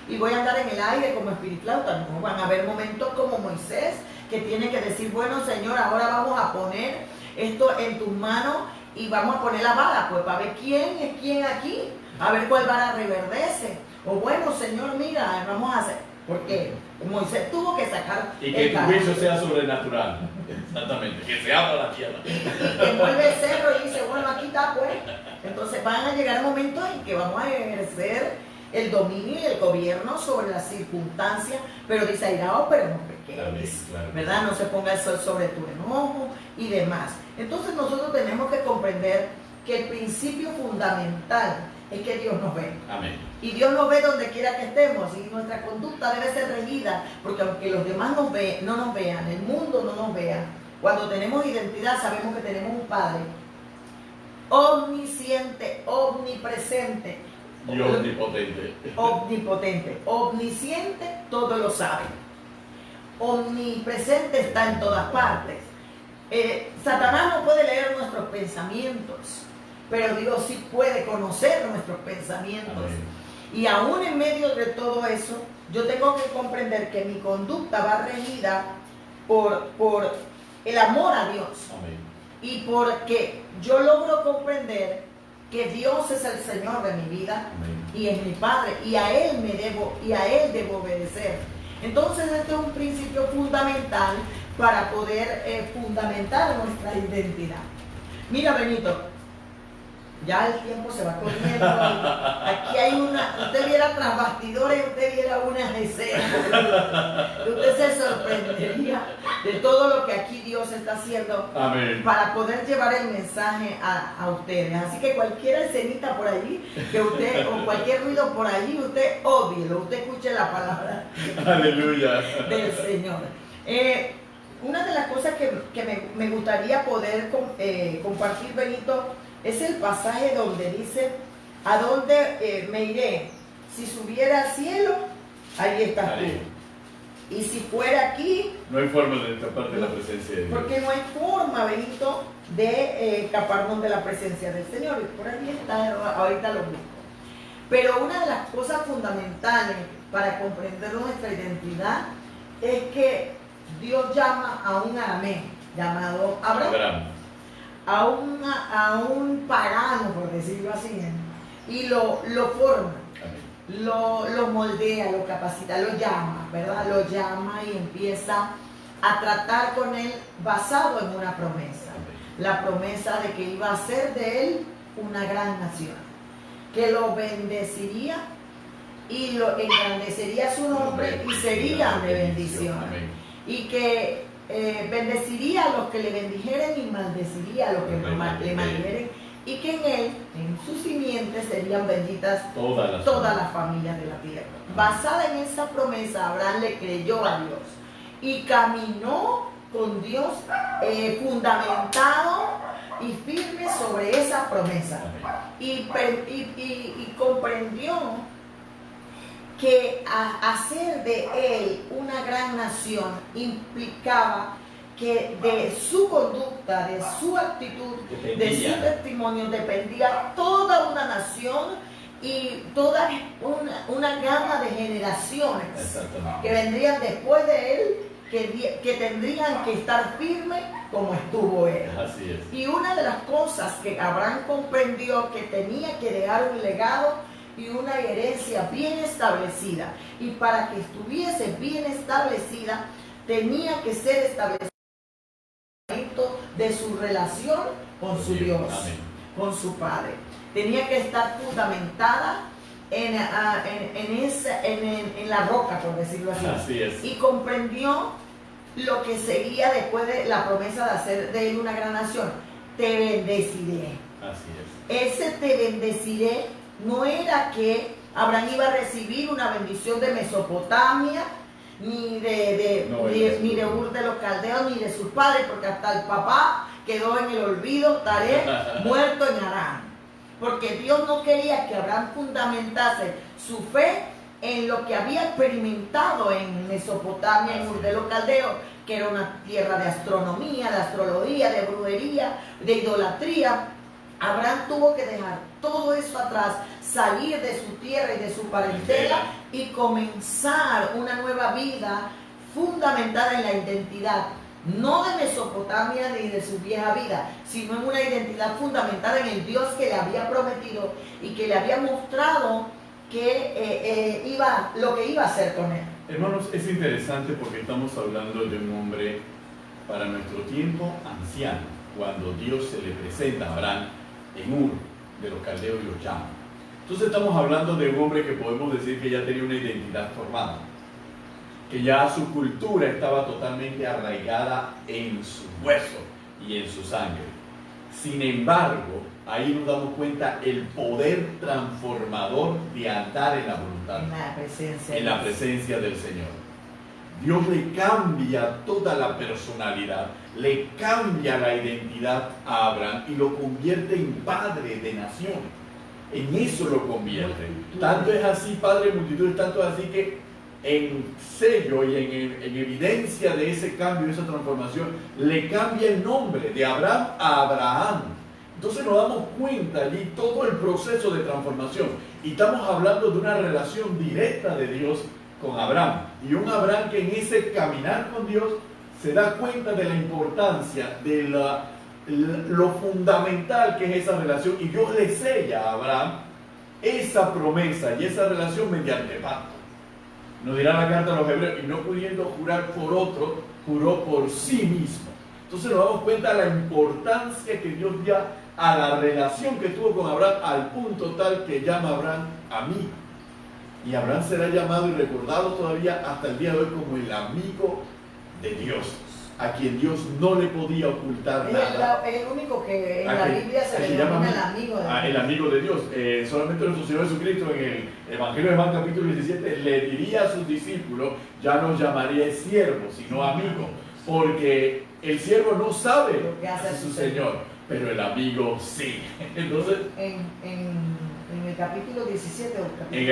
y voy a andar en el aire como espiriflauta. No, van a haber momentos como Moisés que tiene que decir: bueno, Señor, ahora vamos a poner esto en tus manos y vamos a poner la vara, pues para ver quién es quién aquí, a ver cuál vara reverdece. O bueno, Señor, mira, vamos a hacer, porque Moisés tuvo que sacar y que tu juicio sea sobrenatural. Exactamente, que se abra la tierra. Que mueve el cerro y dice: bueno, aquí está, pues. Entonces van a llegar momentos en que vamos a ejercer el dominio y el gobierno sobre las circunstancias, pero dice: airao, pero no pequeños, ¿verdad? No se ponga el sol sobre tu enojo y demás. Entonces nosotros tenemos que comprender que el principio fundamental es que Dios nos ve. Amén. Y Dios nos ve donde quiera que estemos, y nuestra conducta debe ser regida, porque aunque los demás no nos vean, el mundo no nos vea, cuando tenemos identidad sabemos que tenemos un Padre omnisciente, omnipresente y omnipotente. Omnipotente, omnisciente, todo lo sabe. Omnipresente, está en todas partes. Satanás no puede leer nuestros pensamientos, pero Dios sí puede conocer nuestros pensamientos. Amén. Y aún en medio de todo eso, yo tengo que comprender que mi conducta va regida por el amor a Dios. Amén. Y porque yo logro comprender que Dios es el Señor de mi vida. Amén. Y es mi Padre, y a Él debo obedecer. Entonces este es un principio fundamental para poder fundamentar nuestra identidad. Mira, Benito, ya el tiempo se va corriendo. Aquí hay usted viera tras bastidores, usted viera unas escenas. Usted se sorprendería de todo lo que aquí Dios está haciendo. Amén. Para poder llevar el mensaje a ustedes. Así que cualquier escenita por allí, que usted, o cualquier ruido por allí, usted ódielo, usted escuche la palabra. Aleluya. Del Señor. Una de las cosas que me gustaría poder compartir, Benito, es el pasaje donde dice: ¿a dónde me iré? Si subiera al cielo, ahí estás tú. Y si fuera aquí, no hay forma de escapar de la presencia de Dios. Porque no hay forma, Benito, de escaparnos de la presencia del Señor. Y por ahí está, ahorita lo busco. Pero una de las cosas fundamentales para comprender nuestra identidad es que Dios llama a un arameo llamado Abraham. A un pagano, por decirlo así, y lo forma, lo moldea, lo capacita, lo llama, ¿verdad? Lo llama y empieza a tratar con él basado en una promesa. La promesa de que iba a hacer de él una gran nación, que lo bendeciría y lo engrandecería su nombre y sería de bendición. Y que bendeciría a los que le bendijeren y maldeciría a los que le maldijeren, y que en él, en sus simientes, serían benditas todas las familias de la tierra. Basada en esa promesa, Abraham le creyó a Dios y caminó con Dios fundamentado y firme sobre esa promesa, y comprendió que hacer de él una gran nación implicaba que de su conducta, de su actitud, de su testimonio dependía toda una nación y toda una gama de generaciones que vendrían después de él, que tendrían que estar firmes como estuvo él. Así es. Y una de las cosas que Abraham comprendió, que tenía que dejar un legado y una herencia bien establecida, y para que estuviese bien establecida tenía que ser establecida de su relación con su Dios. Amén. Con su Padre. Tenía que estar fundamentada en la roca, por decirlo así. Así es. Y comprendió lo que seguía después de la promesa de hacer de él una gran nación. Te bendeciré. Así es. Ese te bendeciré no era que Abraham iba a recibir una bendición de Mesopotamia, ni de Ur de los Caldeos, ni de sus padres, porque hasta el papá quedó en el olvido, Taré, muerto en Harán. Porque Dios no quería que Abraham fundamentase su fe en lo que había experimentado en Mesopotamia, en Ur de los Caldeos, que era una tierra de astronomía, de astrología, de brujería, de idolatría. Abraham tuvo que dejar todo eso atrás, salir de su tierra y de su parentela y comenzar una nueva vida fundamentada en la identidad, no de Mesopotamia ni de su vieja vida, sino en una identidad fundamentada en el Dios que le había prometido y que le había mostrado que lo que iba a hacer con él. Hermanos, es interesante porque estamos hablando de un hombre para nuestro tiempo anciano, cuando Dios se le presenta a Abraham en Ur de los Caldeos y los llama. Entonces estamos hablando de un hombre que podemos decir que ya tenía una identidad formada, que ya su cultura estaba totalmente arraigada en su hueso y en su sangre. Sin embargo, ahí nos damos cuenta el poder transformador de andar en la voluntad, en la presencia del Señor. Dios le cambia toda la personalidad, le cambia la identidad a Abraham y lo convierte en padre de naciones. En eso lo convierte. Tanto es así, padre de multitudes, tanto es así que en sello y en evidencia de ese cambio, de esa transformación, le cambia el nombre de Abraham a Abraham. Entonces nos damos cuenta allí todo el proceso de transformación. Y estamos hablando de una relación directa de Dios con Abraham. Y un Abraham que en ese caminar con Dios se da cuenta de la importancia, de lo fundamental que es esa relación. Y Dios le sella a Abraham esa promesa y esa relación mediante pacto. Nos dirá la carta a los hebreos, y no pudiendo jurar por otro, juró por sí mismo. Entonces nos damos cuenta de la importancia que Dios da a la relación que tuvo con Abraham, al punto tal que llama a Abraham amigo. Y Abraham será llamado y recordado todavía hasta el día de hoy como el amigo de Dios, a quien Dios no le podía ocultar nada. Es el único que en la Biblia se le llama el amigo de Dios. El amigo de Dios. Solamente nuestro Señor Jesucristo en el Evangelio de Juan capítulo 17 le diría a sus discípulos, ya no llamaría siervo, sino amigo, porque el siervo no sabe lo que hace su Señor, pero el amigo sí. Entonces, en el capítulo 17 o en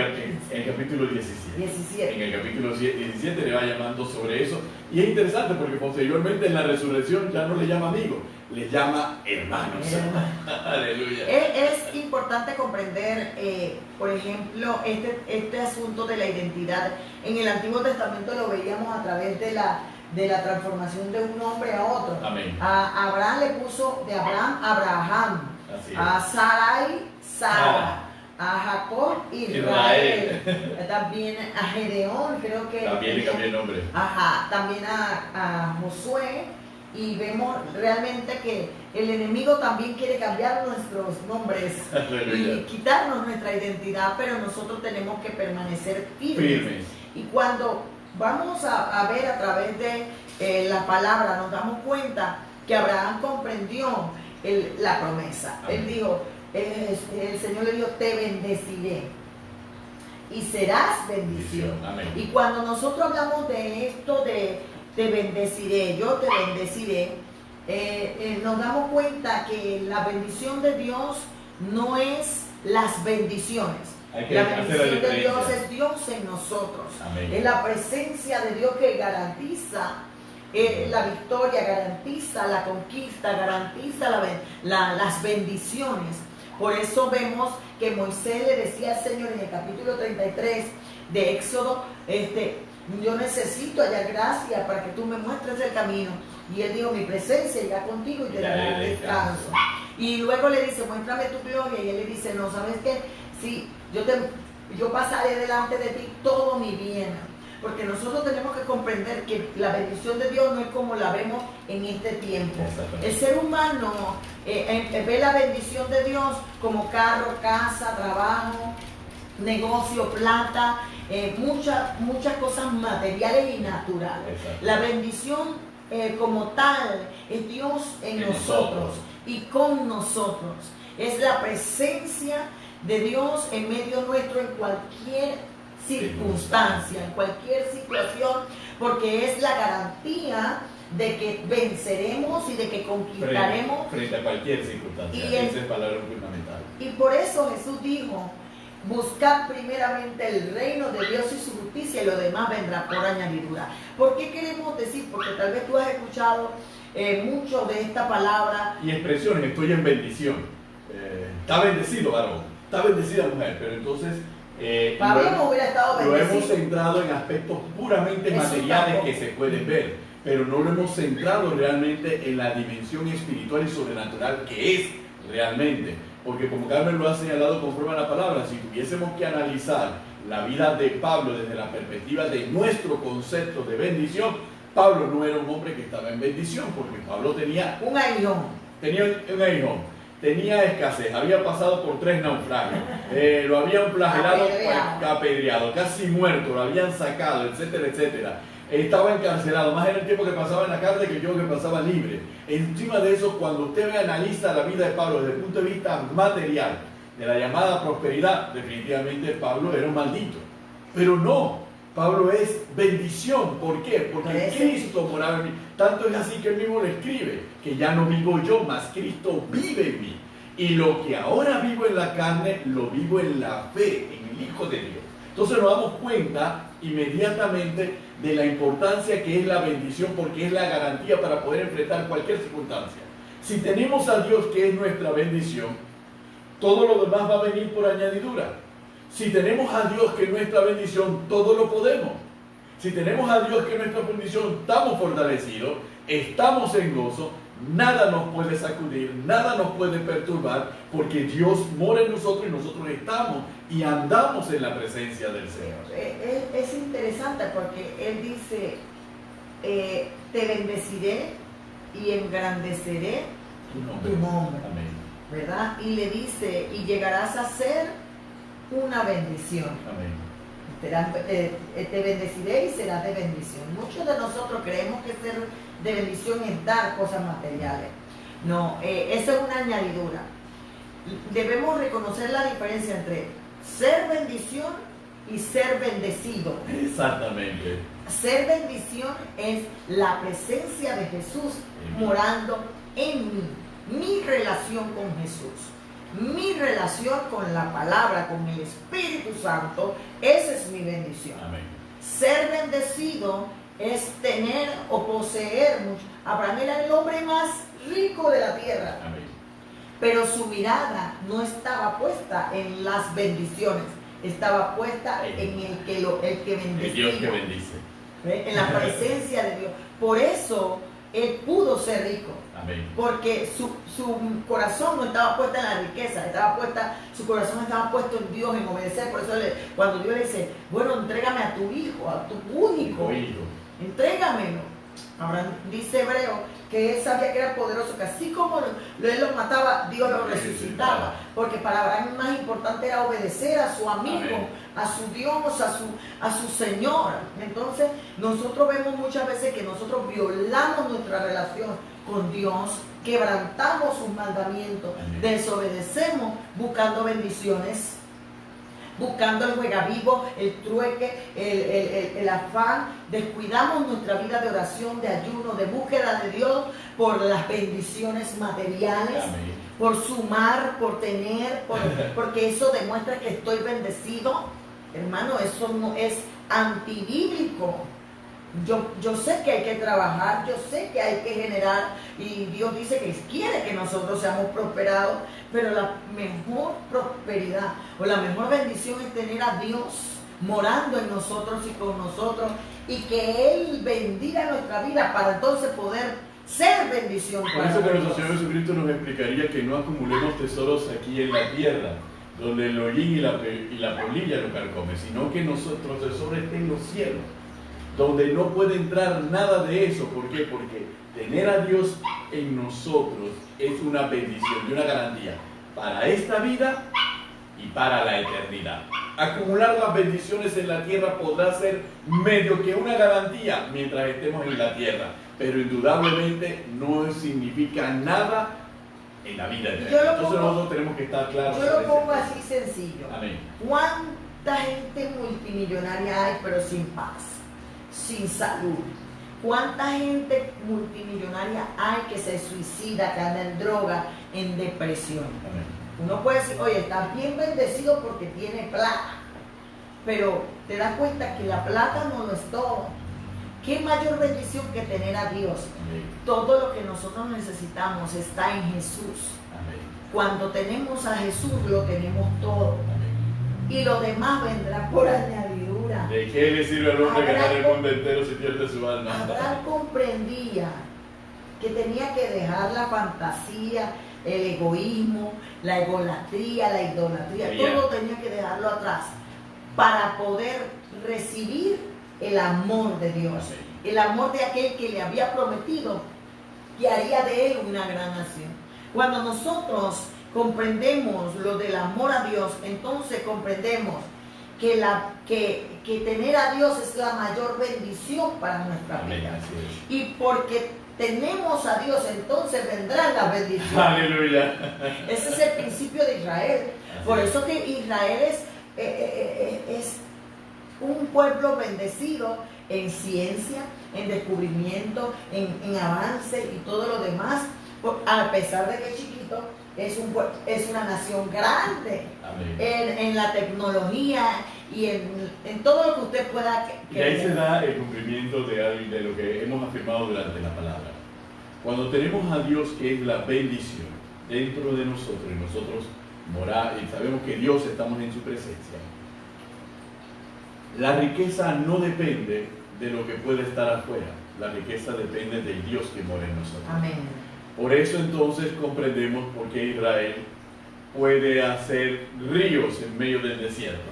el capítulo 17. En el capítulo 17 le va llamando sobre eso. Y es interesante porque posteriormente en la resurrección ya no le llama amigo, le llama hermanos. Aleluya. Es importante comprender, por ejemplo, este asunto de la identidad. En el Antiguo Testamento lo veíamos a través de la transformación de un hombre a otro. Amén. A Abraham le puso de Abraham Abraham, a Sarai Sara, a Jacob Israel, también a Gedeón, creo que también le cambió el nombre. También a Josué, y vemos realmente que el enemigo también quiere cambiar nuestros nombres y quitarnos nuestra identidad, pero nosotros tenemos que permanecer firmes. Y cuando vamos a ver a través de la palabra, nos damos cuenta que Abraham comprendió la promesa. Amén. Él dijo, el Señor le dijo, te bendeciré y serás bendición. Amén. Y cuando nosotros hablamos de esto de te bendeciré, yo te bendeciré, nos damos cuenta que la bendición de Dios no es las bendiciones. La bendición de Dios es Dios en nosotros. Amén. Es la presencia de Dios que garantiza la victoria, garantiza la conquista, garantiza las bendiciones. Por eso vemos que Moisés le decía al Señor en el capítulo 33 de Éxodo, yo necesito hallar gracia para que tú me muestres el camino. Y él dijo, mi presencia irá contigo y te dará descanso. Y luego le dice, muéstrame tu gloria. Y él le dice, no, ¿sabes qué? Sí, yo pasaré delante de ti todo mi bien. Porque nosotros tenemos que comprender que la bendición de Dios no es como la vemos en este tiempo. El ser humano ve la bendición de Dios como carro, casa, trabajo, negocio, plata, muchas cosas materiales y naturales. Exacto. La bendición como tal es Dios en nosotros y con nosotros. Es la presencia de Dios en medio nuestro en cualquier circunstancia, en cualquier situación, porque es la garantía de que venceremos y de que conquistaremos frente a cualquier circunstancia. Esa es palabra fundamental. Y por eso Jesús dijo, buscad primeramente el reino de Dios y su justicia y lo demás vendrá por añadidura. ¿Por qué queremos decir? Porque tal vez tú has escuchado mucho de esta palabra. Y expresiones, estoy en bendición. Está bendecido varón, está bendecida mujer, pero entonces Pablo no hubiera estado bendecido. Lo hemos centrado en aspectos puramente materiales que se pueden ver, pero no lo hemos centrado realmente en la dimensión espiritual y sobrenatural que es realmente. Porque como Carmen lo ha señalado conforme a la palabra, si tuviésemos que analizar la vida de Pablo desde la perspectiva de nuestro concepto de bendición, Pablo no era un hombre que estaba en bendición, porque Pablo tenía un aguijón. Tenía escasez, había pasado por 3 naufragios, lo habían flagelado, apedreado, casi muerto, lo habían sacado, etcétera, etcétera. estaba encarcelado, más era el tiempo que pasaba en la cárcel que yo que pasaba libre. Encima de eso, cuando usted analiza la vida de Pablo desde el punto de vista material, de la llamada prosperidad, definitivamente Pablo era un maldito. Pero no, Pablo es bendición. ¿Por qué? Porque Cristo moraba en mí. Tanto es así que él mismo le escribe, que ya no vivo yo, mas Cristo vive en mí. Y lo que ahora vivo en la carne, lo vivo en la fe, en el Hijo de Dios. Entonces nos damos cuenta inmediatamente de la importancia que es la bendición, porque es la garantía para poder enfrentar cualquier circunstancia. Si tenemos a Dios que es nuestra bendición, todo lo demás va a venir por añadidura. Si tenemos a Dios que es nuestra bendición, todo lo podemos. Si tenemos a Dios que es nuestra bendición, estamos fortalecidos, estamos en gozo, nada nos puede sacudir, nada nos puede perturbar, porque Dios mora en nosotros y nosotros estamos y andamos en la presencia del Señor. Es interesante porque Él dice, te bendeciré y engrandeceré tu nombre. Amén. ¿Verdad? Y le dice, y llegarás a ser una bendición. Amén. Te bendeciré y serás de bendición. Muchos de nosotros creemos que ser de bendición es dar cosas materiales. No, eso es una añadidura. Debemos reconocer la diferencia entre ser bendición y ser bendecido. Exactamente. Ser bendición es la presencia de Jesús morando en mí, mi relación con Jesús. Mi relación con la palabra, con el Espíritu Santo, esa es mi bendición. Amén. Ser bendecido es tener o poseer mucho. Abraham era el hombre más rico de la tierra. Amén. Pero su mirada no estaba puesta en las bendiciones, estaba puesta en el que bendice. El Dios que bendice. En la presencia de Dios. Por eso él pudo ser rico. Amén. Porque su corazón no estaba puesto en la riqueza, su corazón estaba puesto en Dios, en obedecer. Por eso cuando Dios le dice, bueno, entrégame a tu hijo, a tu único hijo, entrégamelo. Ahora dice Hebreo que él sabía que era poderoso, que así como él lo mataba, Dios lo resucitaba. Porque para Abraham más importante era obedecer a su amigo, amén, a su Dios, a su Señor. Entonces nosotros vemos muchas veces que nosotros violamos nuestra relación con Dios, quebrantamos sus mandamientos, amén, desobedecemos buscando bendiciones, buscando el juegavivo, el trueque, el afán, descuidamos nuestra vida de oración, de ayuno, de búsqueda de Dios por las bendiciones materiales, amén, por sumar, por tener, porque eso demuestra que estoy bendecido. Hermano, eso no es antibíblico. Yo sé que hay que trabajar, yo sé que hay que generar, y Dios dice que quiere que nosotros seamos prosperados, pero la mejor prosperidad o la mejor bendición es tener a Dios morando en nosotros y con nosotros, y que Él bendiga nuestra vida para entonces poder ser bendición. Por eso que nuestro Señor Jesucristo nos explicaría que no acumulemos tesoros aquí en la tierra, donde el hollín y la polilla lo carcomen, sino que nuestros tesoros estén en los cielos, donde no puede entrar nada de eso. ¿Por qué? Porque tener a Dios en nosotros es una bendición y una garantía para esta vida y para la eternidad. Acumular las bendiciones en la tierra podrá ser medio que una garantía mientras estemos en la tierra, pero indudablemente no significa nada en la vida eterna. Entonces nosotros tenemos que estar claros. Yo lo pongo así sencillo. Amén. ¿Cuánta gente multimillonaria hay pero sin paz, sin salud? ¿Cuánta gente multimillonaria hay que se suicida, que anda en droga, en depresión? Amén. Uno puede decir, oye, estás bien bendecido porque tiene plata, pero te das cuenta que la plata no lo es todo. ¿Qué mayor bendición que tener a Dios? Amén. Todo lo que nosotros necesitamos está en Jesús. Amén. Cuando tenemos a Jesús lo tenemos todo. Amén. Y lo demás vendrá por añadidura. ¿De qué le sirve al hombre ganar el mundo entero si pierde su alma? Abraham comprendía que tenía que dejar la fantasía, el egoísmo, la egolatría, la idolatría, todo tenía que dejarlo atrás para poder recibir el amor de Dios, el amor de aquel que le había prometido que haría de él una gran nación. Cuando nosotros comprendemos lo del amor a Dios, entonces comprendemos que que tener a Dios es la mayor bendición para nuestra vida. Y porque tenemos a Dios, entonces vendrán las bendiciones. Aleluya. Ese es el principio de Israel. Por eso que Israel es un pueblo bendecido en ciencia, en descubrimiento, en avance y todo lo demás. A pesar de que es chiquito, es una nación grande en la tecnología y en todo lo que usted pueda y ahí se da el cumplimiento de lo que hemos afirmado durante la palabra. Cuando tenemos a Dios, que es la bendición dentro de nosotros, y nosotros moramos y sabemos que Dios estamos en su presencia, la riqueza no depende de lo que puede estar afuera, la riqueza depende del Dios que mora en nosotros. Amén. Por eso entonces comprendemos por qué Israel puede hacer ríos en medio del desierto,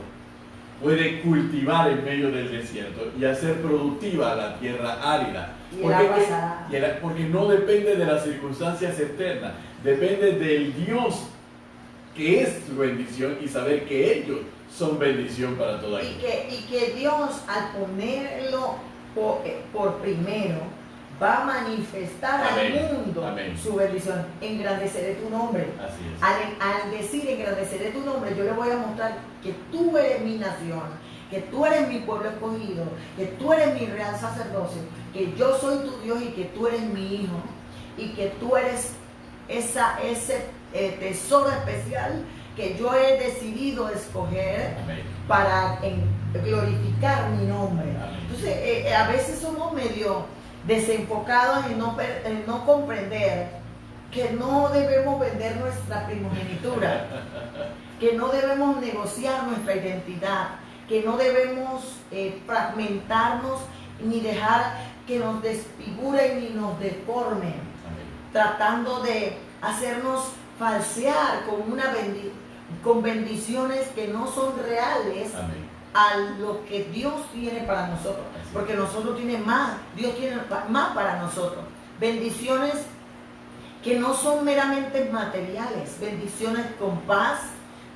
puede cultivar en medio del desierto y hacer productiva la tierra árida. Porque no depende de las circunstancias externas, depende del Dios que es su bendición y saber que ellos son bendición para toda y que Dios, al ponerlo por primero, va a manifestar al mundo su bendición. Engrandeceré tu nombre. Así es. Al decir engrandeceré tu nombre, yo le voy a mostrar que tú eres mi nación, que tú eres mi pueblo escogido, que tú eres mi real sacerdocio, que yo soy tu Dios y que tú eres mi hijo, y que tú eres ese tesoro especial que yo he decidido escoger para glorificar mi nombre. Entonces, a veces somos medio desenfocados en no comprender que no debemos vender nuestra primogenitura, que no debemos negociar nuestra identidad, que no debemos fragmentarnos ni dejar que nos desfiguren ni nos deformen, tratando de hacernos falsear con bendiciones que no son reales. A lo que Dios tiene para nosotros, porque nosotros tiene más, Dios tiene más para nosotros. Bendiciones que no son meramente materiales, bendiciones con paz,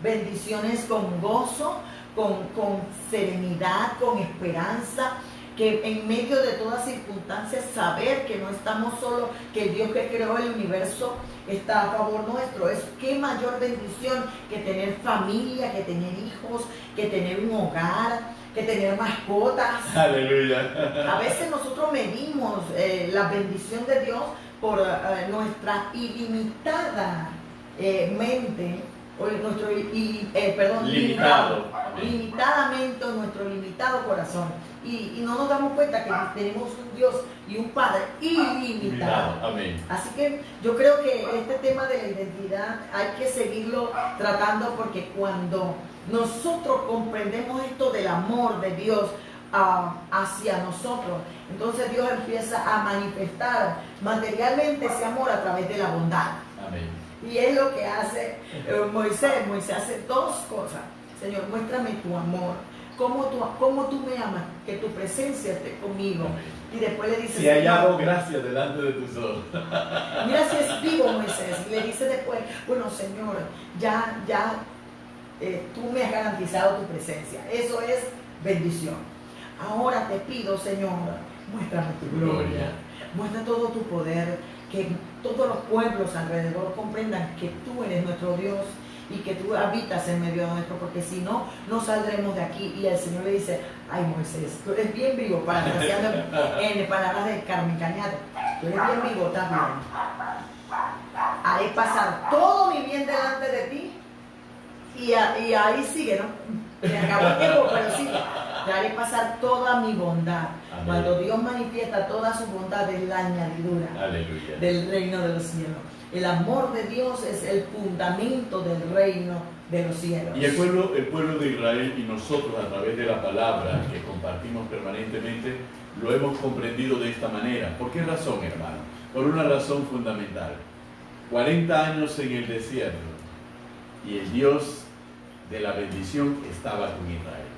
bendiciones con gozo, con serenidad, con esperanza, que en medio de todas circunstancias saber que no estamos solos, que el Dios que creó el universo está a favor nuestro. Es qué mayor bendición que tener familia, que tener hijos, que tener un hogar, que tener mascotas. Aleluya. A veces nosotros medimos la bendición de Dios por nuestra ilimitada mente, o limitadamente nuestro limitado corazón. Y no nos damos cuenta que tenemos un Dios y un Padre ilimitado. Amén. Así que yo creo que este tema de la identidad hay que seguirlo tratando, porque cuando nosotros comprendemos esto del amor de Dios hacia nosotros, entonces Dios empieza a manifestar materialmente ese amor a través de la bondad. Amén. Y es lo que hace Moisés. Moisés hace dos cosas. Señor, muéstrame tu amor. ¿Cómo tú me amas? Que tu presencia esté conmigo. Amén. Y después le dice: si hallado gracia delante de tus ojos. Mira si es vivo Moisés. Y le dice después: bueno, Señor, ya tú me has garantizado tu presencia. Eso es bendición. Ahora te pido, Señor, muéstrame tu gloria. Muestra todo tu poder. Que todos los pueblos alrededor comprendan que tú eres nuestro Dios y que tú habitas en medio de nuestro, porque si no, no saldremos de aquí. Y el Señor le dice: ay, Moisés, tú eres bien vivo, parafraseando en palabras de Carmen Cañado, tú eres bien vivo también. Haré pasar todo mi bien delante de ti, y ahí sigue, ¿no? Me acabó el tiempo, pero sigue. Te haré pasar toda mi bondad. Amén. Cuando Dios manifiesta toda su bondad, es la añadidura. Aleluya. Del reino de los cielos. El amor de Dios es el fundamento del reino de los cielos. Y el pueblo de Israel y nosotros, a través de la palabra que compartimos permanentemente, lo hemos comprendido de esta manera. ¿Por qué razón, hermano? Por una razón fundamental. 40 años en el desierto y el Dios de la bendición estaba con Israel.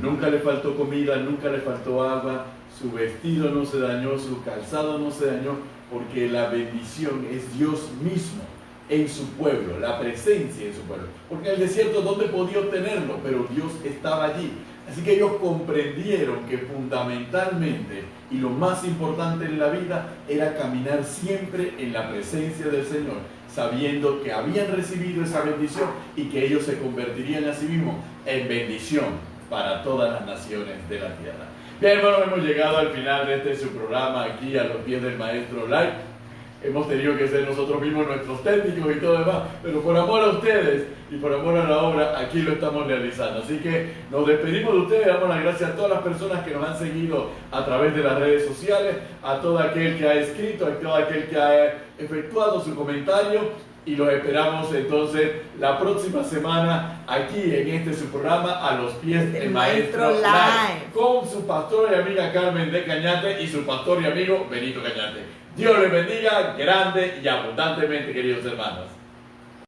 Nunca le faltó comida, nunca le faltó agua, su vestido no se dañó, su calzado no se dañó, porque la bendición es Dios mismo en su pueblo, la presencia en su pueblo. Porque en el desierto, ¿dónde podía obtenerlo? Pero Dios estaba allí. Así que ellos comprendieron que fundamentalmente y lo más importante en la vida era caminar siempre en la presencia del Señor, sabiendo que habían recibido esa bendición y que ellos se convertirían a sí mismos en bendición para todas las naciones de la tierra. Bien, hermanos, hemos llegado al final de su programa aquí a los pies del Maestro Live. Hemos tenido que ser nosotros mismos nuestros técnicos y todo demás, pero por amor a ustedes y por amor a la obra, aquí lo estamos realizando. Así que nos despedimos de ustedes, damos las gracias a todas las personas que nos han seguido a través de las redes sociales, a todo aquel que ha escrito, a todo aquel que ha efectuado su comentario, y los esperamos entonces la próxima semana aquí en su programa, A los pies del Maestro Live, con su pastor y amiga Carmen de Cañate y su pastor y amigo Benito Cañate. Dios les bendiga grande y abundantemente, queridos hermanos.